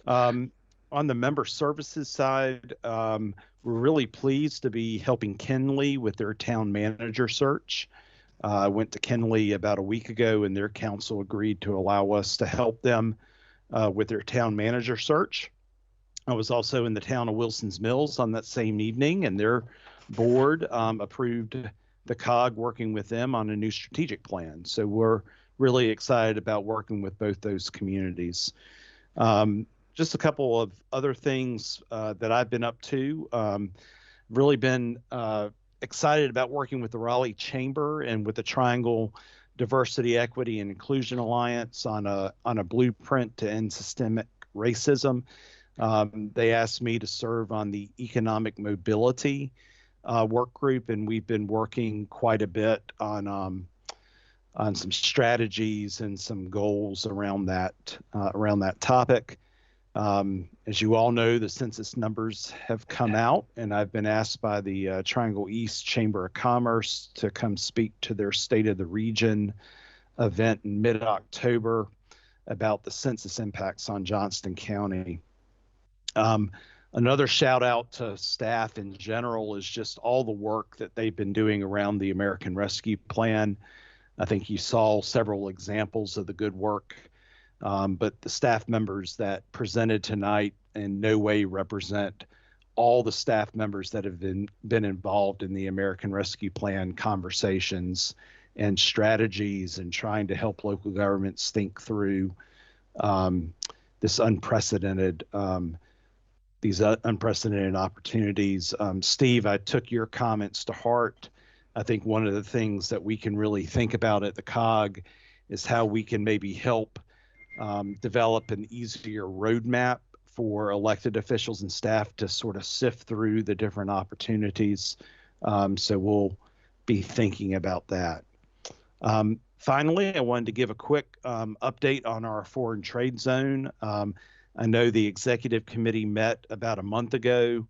On the member services side, we're really pleased to be helping Kenly with their town manager search. I went to Kenly about a week ago, and their council agreed to allow us to help them with their town manager search. I was also in the town of Wilson's Mills on that same evening, and they're board approved the COG working with them on a new strategic plan. So we're really excited about working with both those communities. Just a couple of other things that I've been up to. Really been excited about working with the Raleigh Chamber and with the Triangle Diversity, Equity, and Inclusion Alliance on a blueprint to end systemic racism. They asked me to serve on the economic mobility work group, and we've been working quite a bit on some strategies and some goals around that topic. As you all know, the census numbers have come out, and I've been asked by the Triangle East Chamber of Commerce to come speak to their State of the Region event in mid-October about the census impacts on Johnston County. Another shout out to staff in general is just all the work that they've been doing around the American Rescue Plan. I think you saw several examples of the good work, but the staff members that presented tonight in no way represent all the staff members that have been involved in the American Rescue Plan conversations and strategies and trying to help local governments think through this unprecedented opportunities. Steve, I took your comments to heart. I think one of the things that we can really think about at the COG is how we can maybe help develop an easier roadmap for elected officials and staff to sort of sift through the different opportunities. So we'll be thinking about that. Finally, I wanted to give a quick update on our foreign trade zone. I know the executive committee met about a month ago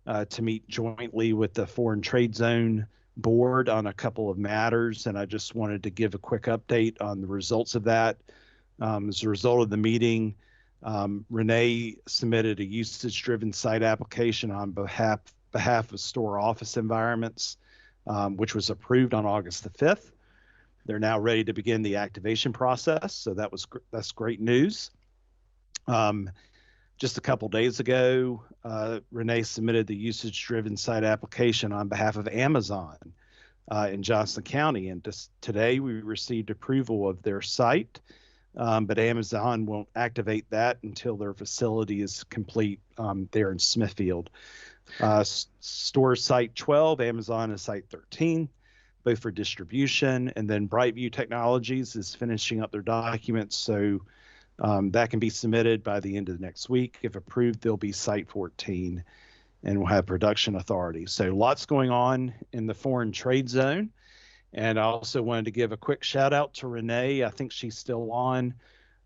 to meet jointly with the Foreign Trade Zone board on a couple of matters, and I just wanted to give a quick update on the results of that. As a result of the meeting, Renee submitted a usage-driven site application on behalf of store office environments, which was approved on August the 5th. They're now ready to begin the activation process, so that's great news. Just a couple days ago, Renee submitted the usage-driven site application on behalf of Amazon in Johnston County, and today we received approval of their site, but Amazon won't activate that until their facility is complete there in Smithfield. Store site 12, Amazon is site 13, both for distribution, and then Brightview Technologies is finishing up their documents, so that can be submitted by the end of the next week. If approved, they'll be site 14 and we'll have production authority. So lots going on in the foreign trade zone. And I also wanted to give a quick shout out to Renee. I think she's still on,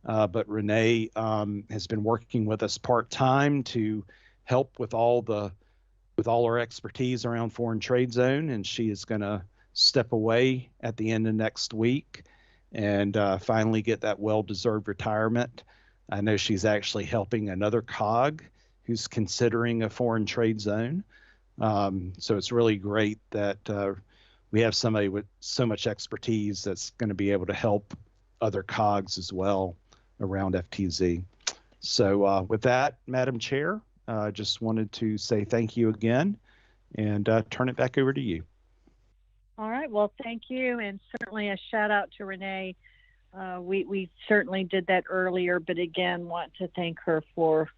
but Renee has been working with us part-time to help with all our expertise around foreign trade zone. And she is going to step away at the end of next week and finally get that well-deserved retirement. I know she's actually helping another COG who's considering a foreign trade zone. So it's really great that we have somebody with so much expertise that's going to be able to help other COGs as well around FTZ. So with that, Madam Chair, I just wanted to say thank you again and turn it back over to you. All right, well, thank you, and certainly a shout out to Renee. We certainly did that earlier, but again, want to thank her for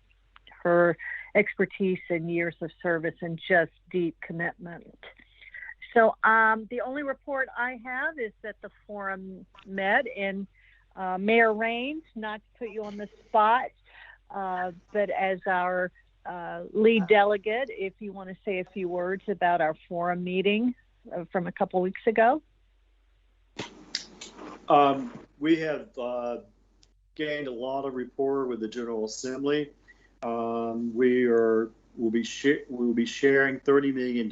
her expertise and years of service and just deep commitment. So the only report I have is that the forum met, and Mayor Raines, not to put you on the spot, but as our lead delegate, if you want to say a few words about our forum meeting from a couple weeks ago. We have gained a lot of rapport with the General Assembly. We'll be sharing $30 million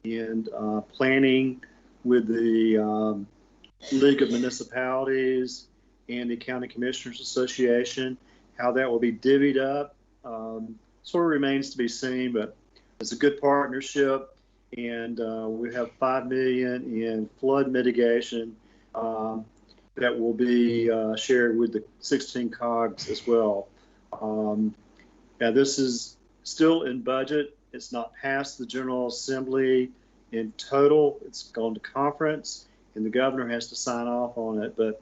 in planning with the League of Municipalities and the County Commissioners Association. How that will be divvied up sort of remains to be seen, but it's a good partnership. And we have $5 million in flood mitigation that will be shared with the 16 COGs as well. Now this is still in budget. It's not passed the General Assembly in total. It's gone to conference, and the governor has to sign off on it. But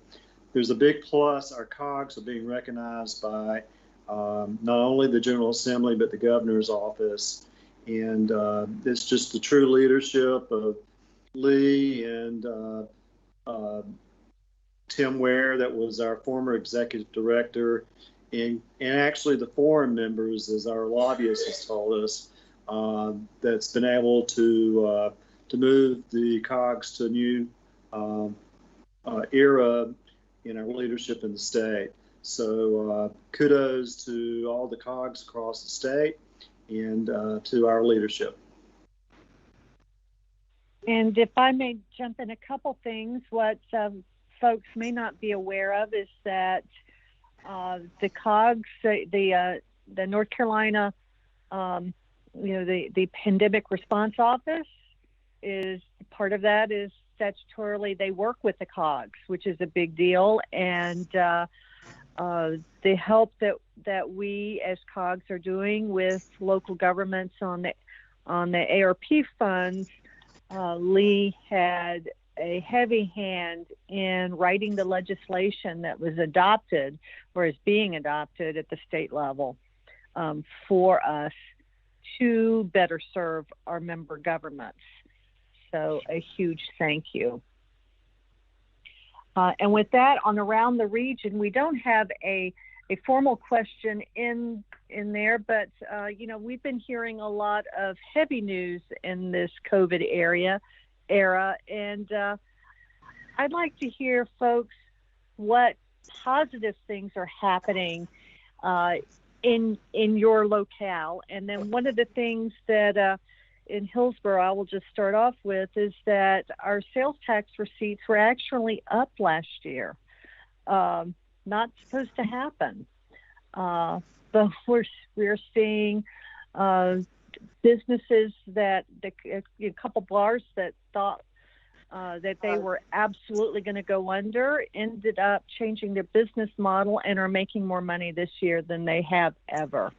there's a big plus. Our COGS are being recognized by not only the General Assembly, but the governor's office. And it's just the true leadership of Lee and Tim Ware, that was our former executive director, and actually the forum members, as our lobbyist has told us, that's been able to move the COGS to a new era in our leadership in the state. So kudos to all the COGS across the state and to our leadership. And if I may jump in a couple things, what folks may not be aware of is that the COGS, the North Carolina, the Pandemic Response Office, is part of that is statutorily they work with the COGS, which is a big deal, and the help that we as COGS are doing with local governments on the ARP funds. Lee had a heavy hand in writing the legislation that was adopted or is being adopted at the state level for us to better serve our member governments. So a huge thank you. And with that, on around the region, we don't have a formal question in there, but we've been hearing a lot of heavy news in this COVID era, and I'd like to hear, folks, what positive things are happening in your locale. And then one of the things that in Hillsborough, I will just start off with, is that our sales tax receipts were actually up last year. Not supposed to happen, but we're seeing businesses that a couple bars that thought that they were absolutely going to go under ended up changing their business model and are making more money this year than they have ever.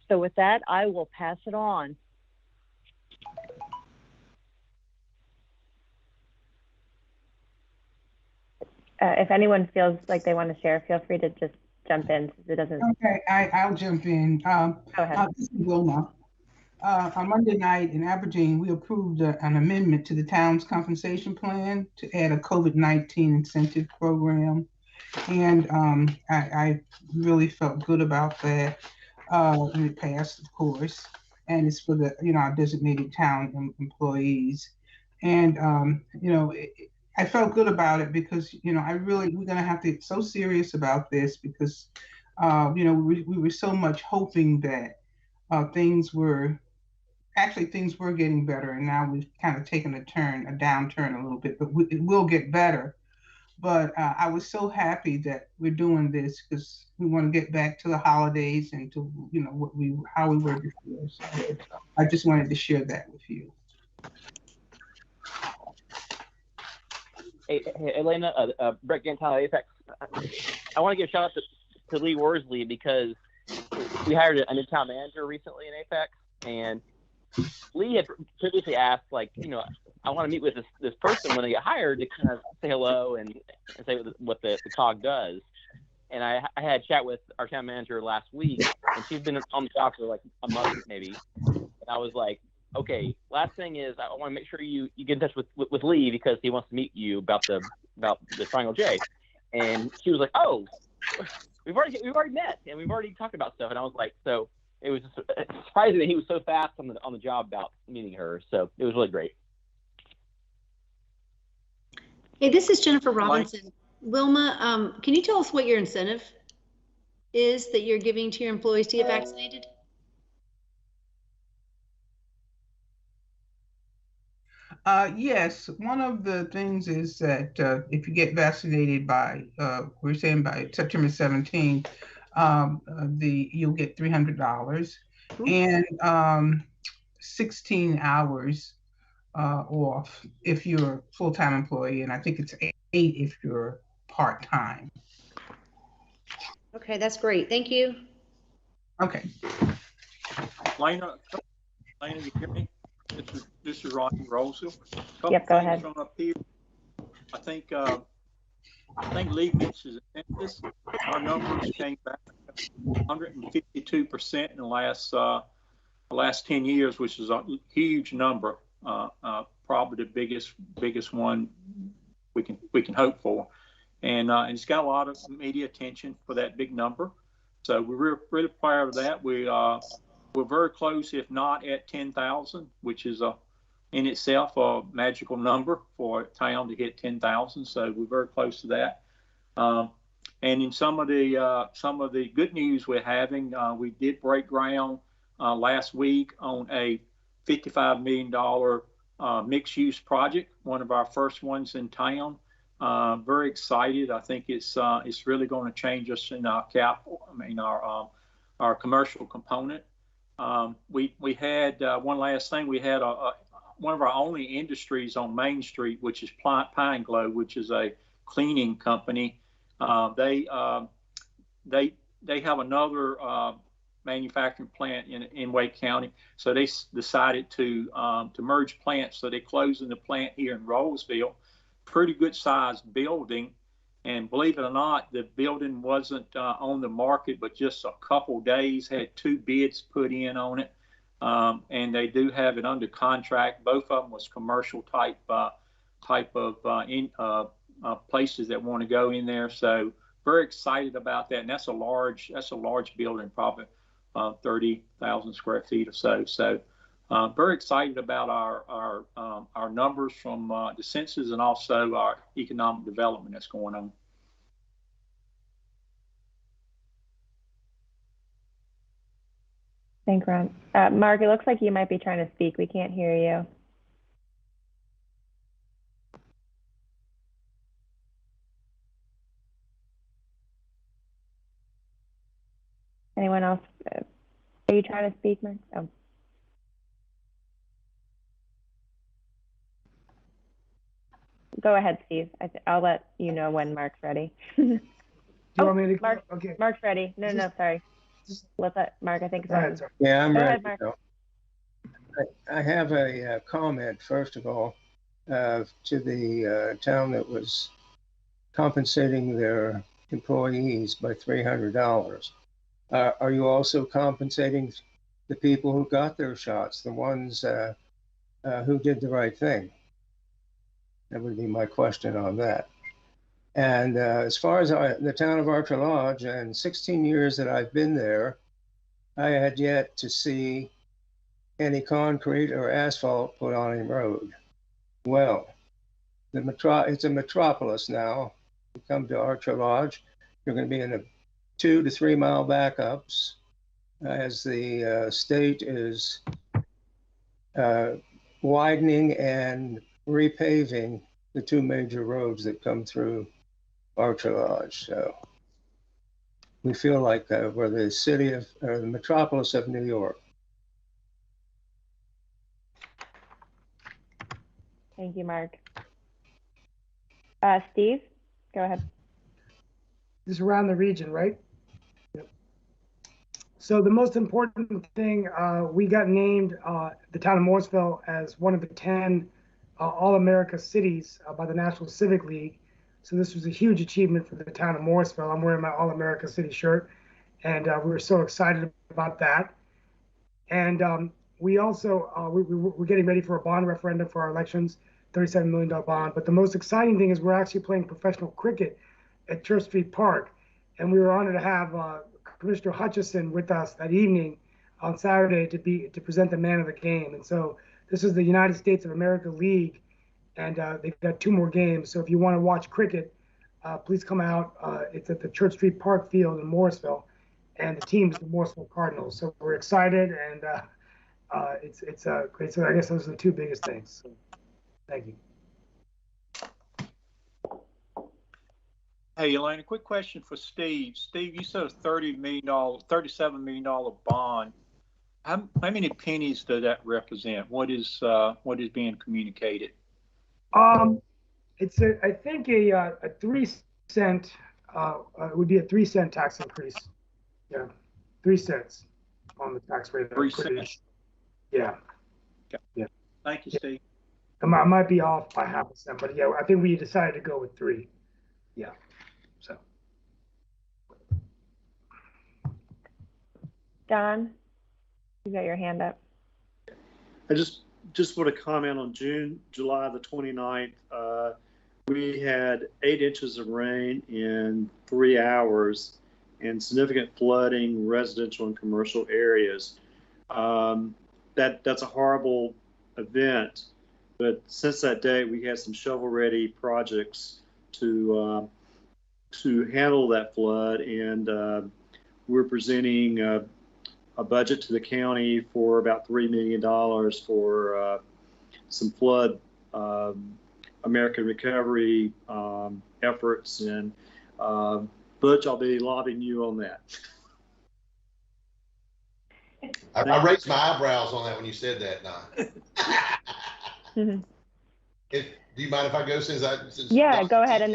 So with that, I will pass it on. If anyone feels like they want to share, feel free to just jump in. It doesn't. Okay, I'll jump in. Go ahead. This is Wilma. On Monday night in Aberdeen, we approved an amendment to the town's compensation plan to add a COVID-19 incentive program. And I really felt good about that. And it passed, of course. And it's for the, our designated town employees. And, I felt good about it because, we're going to have to get so serious about this because, we were so much hoping that things were getting better. And now we've kind of taken a downturn a little bit, but it will get better. But I was so happy that we're doing this because we want to get back to the holidays and to, how we were before. So I just wanted to share that with you. Hey, Elena, Brett Gantile, Apex. I want to give a shout out to Lee Worsley because we hired a new town manager recently in Apex, and Lee had previously asked, I want to meet with this person when they get hired to kind of say hello and say what the COG does. And I had a chat with our town manager last week, and she's been on the job for like a month maybe. And I was like, okay, last thing is I want to make sure you get in touch with Lee because he wants to meet you about the Triangle J. And she was like, oh, we've already met and we've already talked about stuff. And I was like, so it was just surprising that he was so fast on the job about meeting her. So it was really great. Hey, this is Jennifer Robinson. Wilma, can you tell us what your incentive is that you're giving to your employees to get vaccinated? Yes, one of the things is that if you get vaccinated by, we're saying by September 17th, you'll get $300 and 16 hours off if you're a full-time employee, and I think it's 8 if you're part-time. Okay, that's great. Thank you. Okay. Lena, Lana, you hear me? This is Ronnie Roseville. Yep, go ahead. From up here. I think Lee mentioned this. Our numbers came back 152% in the last 10 years, which is a huge number. Probably the biggest one we can hope for, and it's got a lot of media attention for that big number. So we're really proud of that. We're very close, if not at 10,000, which is in itself a magical number for a town to hit 10,000. So we're very close to that. And in some of the good news we're having, we did break ground last week on a $55 million mixed-use project, one of our first ones in town. Very excited. I think it's really going to change us in our our commercial component. We had one last thing. We had one of our only industries on Main Street, which is Pine Glow, which is a cleaning company. They have another manufacturing plant in Wake County, so they decided to merge plants. So they closed in the plant here in Roseville. Pretty good sized building, and believe it or not, the building wasn't on the market, but just a couple days had 2 bids put in on it, and they do have it under contract. Both of them was commercial type of places that want to go in there. So very excited about that, and that's a large building, probably 30,000 square feet or so. So very excited about our numbers from the census and also our economic development that's going on. Thanks, Ron. Mark, it looks like you might be trying to speak. We can't hear you. Anyone else? Are you trying to speak, Mark? Oh. Go ahead, Steve. I'll let you know when Mark's ready. Do you want me to? Mark, okay. Mark's ready. No, sorry. Let that, Mark, I think it's ready. Yeah, I'm Go ready. ahead, Mark. I have a comment, first of all, to the town that was compensating their employees by $300. Are you also compensating the people who got their shots, the ones who did the right thing? That would be my question on that. And as far as the town of Archer Lodge, and 16 years that I've been there, I had yet to see any concrete or asphalt put on a road. Well, it's a metropolis now. You come to Archer Lodge, you're going to be in a 2 to 3 mile backups as the state is widening and repaving the 2 major roads that come through Archer Lodge. So we feel like we're the city of, or the metropolis of New York. Thank you, Mark. Steve, go ahead. This is around the region, right? Yep. So the most important thing, we got named the town of Morrisville as one of the 10 All-America cities by the National Civic League. So this was a huge achievement for the town of Morrisville. I'm wearing my All-America City shirt, and we were so excited about that. And we also, we're getting ready for a bond referendum for our elections, $37 million bond. But the most exciting thing is we're actually playing professional cricket at Church Street Park. And we were honored to have Commissioner Hutchison with us that evening on Saturday to present the man of the game. And so this is the United States of America League, and they've got 2 more games. So if you want to watch cricket, please come out. It's at the Church Street Park field in Morrisville, and the team is the Morrisville Cardinals. So we're excited, and it's great. So I guess those are the 2 biggest things. So, thank you. Hey, Elaine, a quick question for Steve. Steve, you said a $37 million bond. How many pennies does that represent? What is being communicated? It's I think a 3 cent would be a 3 cent tax increase. Yeah, 3 cents on the tax rate. 3 cents. Yeah. Yeah. Thank you, Steve. I might be off by 0.5%, but yeah, I think we decided to go with 3. Yeah. So. Don, you got your hand up. I just want to comment on July the 29th. We had 8 inches of rain in 3 hours and significant flooding, residential and commercial areas. That's a horrible event, but since that day, we had some shovel-ready projects to handle that flood, and we're presenting a budget to the county for about $3 million for some flood American recovery efforts, and Butch, I'll be lobbying you on that. I raised my eyebrows on that when you said that. Don. Do you mind if I go since yeah, go ahead, and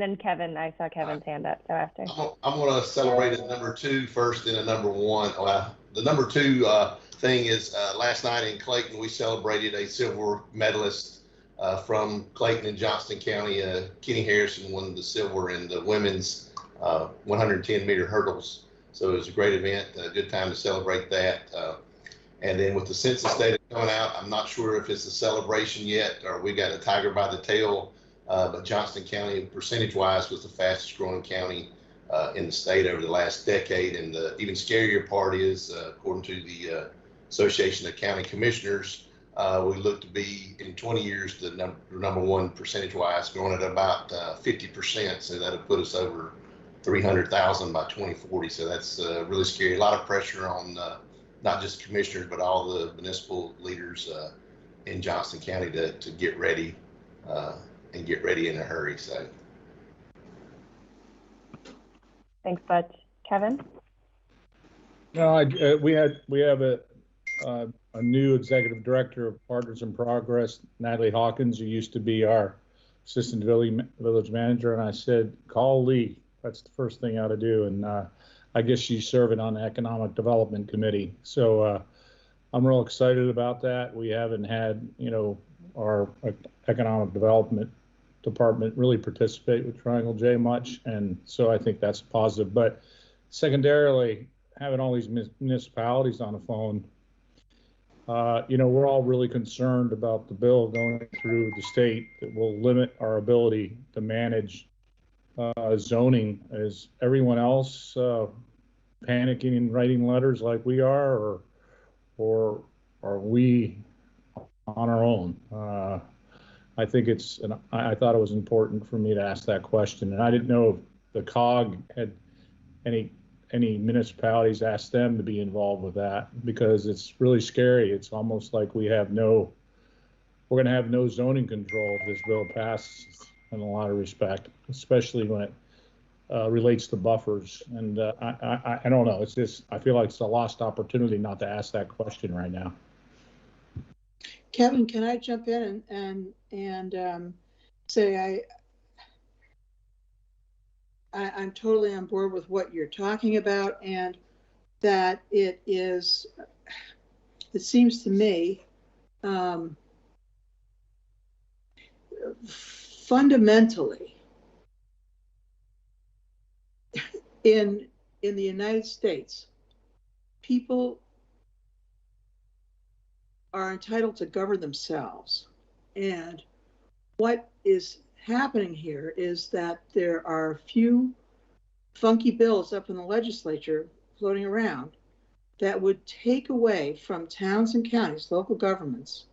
then Kevin. I saw Kevin's hand up, so after. I'm going to celebrate a number 2 first, then a number 1. Well, the number 2 thing is last night in Clayton we celebrated a silver medalist from Clayton and Johnston County. Kenny Harrison won the silver in the women's 110-meter hurdles. So it was a great event, a good time to celebrate that. And then with the census data coming out, I'm not sure if it's a celebration yet or we got a tiger by the tail, but Johnston County, percentage-wise, was the fastest growing county in the state over the last decade. And the even scarier part is, according to the Association of County Commissioners, we look to be in 20 years the number 1 percentage-wise, growing at about 50%. So that'll put us over 300,000 by 2040. So that's really scary. A lot of pressure on not just commissioners, but all the municipal leaders in Johnston County to get ready and get ready in a hurry. So. Thanks, Butch. Kevin? No, we have a new executive director of Partners in Progress, Natalie Hawkins, who used to be our assistant village manager. And I said, call Lee. That's the first thing I ought to do. And I guess she's serving on the Economic Development Committee. So I'm real excited about that. We haven't had, our Economic Development Department really participate with Triangle J much. And so I think that's positive. But secondarily, having all these municipalities on the phone, we're all really concerned about the bill going through the state that will limit our ability to manage zoning. Is everyone else panicking and writing letters like we are, or are we on our own? I think I thought it was important for me to ask that question, and I didn't know if the COG had any municipalities asked them to be involved with that, because it's really scary. It's almost like we're going to have no zoning control if this bill passes in a lot of respect, especially when it relates to buffers. And I don't know. It's just, I feel like it's a lost opportunity not to ask that question right now. Kevin, can I jump in and say I'm totally on board with what you're talking about, and that it seems to me fundamentally in the United States, people are entitled to govern themselves. And what is happening here is that there are a few funky bills up in the legislature floating around that would take away from towns and counties, local governments,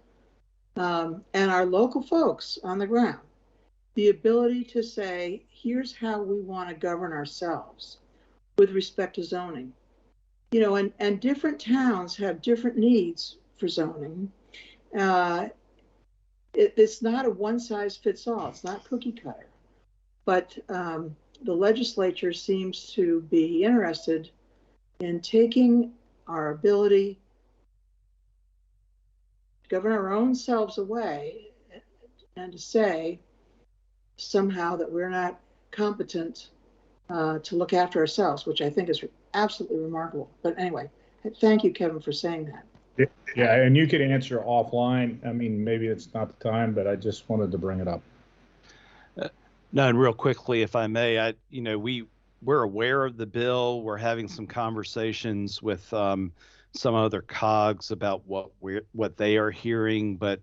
and our local folks on the ground, the ability to say, here's how we want to govern ourselves with respect to zoning. And different towns have different needs for zoning. It's not a one size fits all. It's not cookie cutter. But the legislature seems to be interested in taking our ability to govern our own selves away and to say somehow that we're not competent to look after ourselves, which I think is absolutely remarkable. But anyway, thank you, Kevin, for saying that. Yeah, and you could answer offline. I mean, maybe it's not the time, but I just wanted to bring it up. No, and real quickly, if I may, we're aware of the bill. We're having some conversations with some other cogs about what they are hearing. But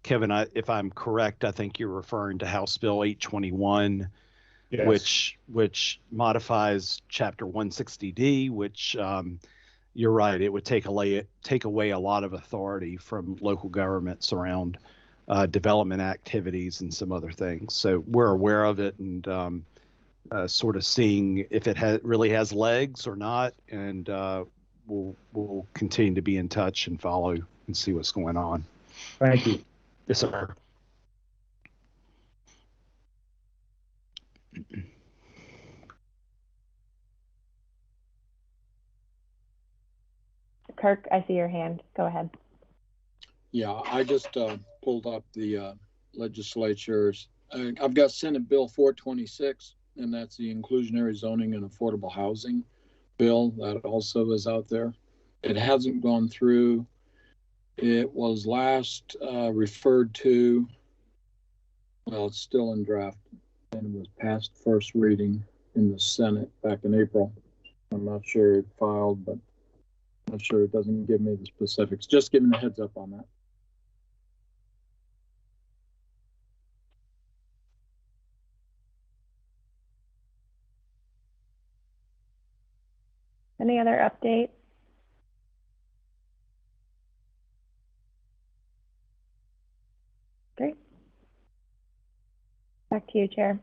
Kevin, if I'm correct, I think you're referring to House Bill 821, yes, which modifies Chapter 160D, which you're right, it would take away a lot of authority from local governments around development activities and some other things. So we're aware of it and sort of seeing if it really has legs or not, and we'll continue to be in touch and follow and see what's going on. Thank you. Yes, sir. Kirk, I see your hand. Go ahead. Yeah, I just pulled up the legislatures. I've got Senate Bill 426, and that's the inclusionary zoning and affordable housing bill that also is out there. It hasn't gone through. It was last referred to, well, it's still in draft, and it was passed first reading in the Senate back in April. I'm not sure it filed, but I'm not sure. It doesn't give me the specifics. Just giving a heads up on that. Any other updates? Great. Back to you, Chair.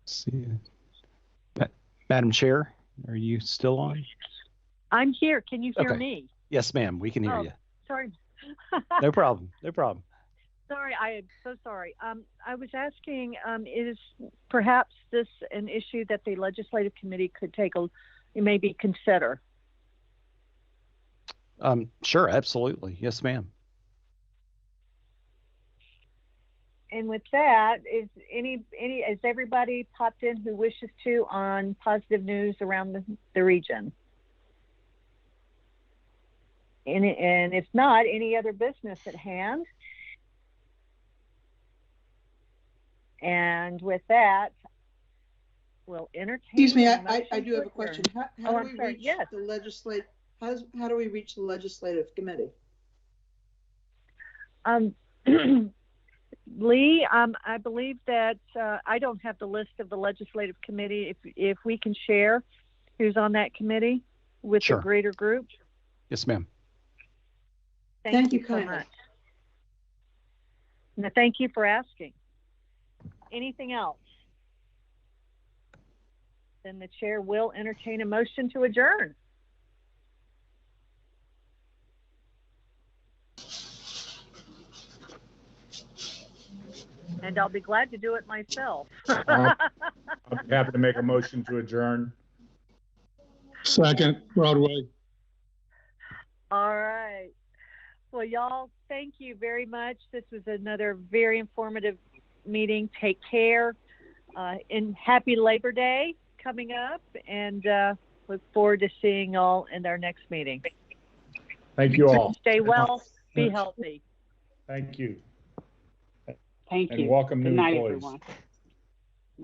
See, Madam Chair, are you still on? I'm here. Can you hear Okay. me? Yes, ma'am. We can hear Oh, you. sorry. No problem. No problem. Sorry, I am so sorry. I was asking, is perhaps this an issue that the legislative committee could maybe consider? Sure, absolutely. Yes, ma'am. And with that, is everybody popped in who wishes to on positive news around the region? And if not, any other business at hand? And with that, we'll entertain. Excuse me, I do have a question. How do we reach the legislative? How do we reach the legislative committee? Lee, I believe that I don't have the list of the legislative committee. If we can share who's on that committee with the greater group. Yes, ma'am. Thank you so much. No, thank you for asking. Anything else? Then the chair will entertain a motion to adjourn. And I'll be glad to do it myself. I'm happy to make a motion to adjourn. Second, Broadway. All right. Well, y'all, thank you very much. This was another very informative meeting. Take care. And happy Labor Day coming up. And look forward to seeing y'all in our next meeting. Thank you all. Stay well. Be healthy. Thank you. Thank and you. welcome Good new night, employees. everyone.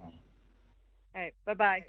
All right. Bye-bye.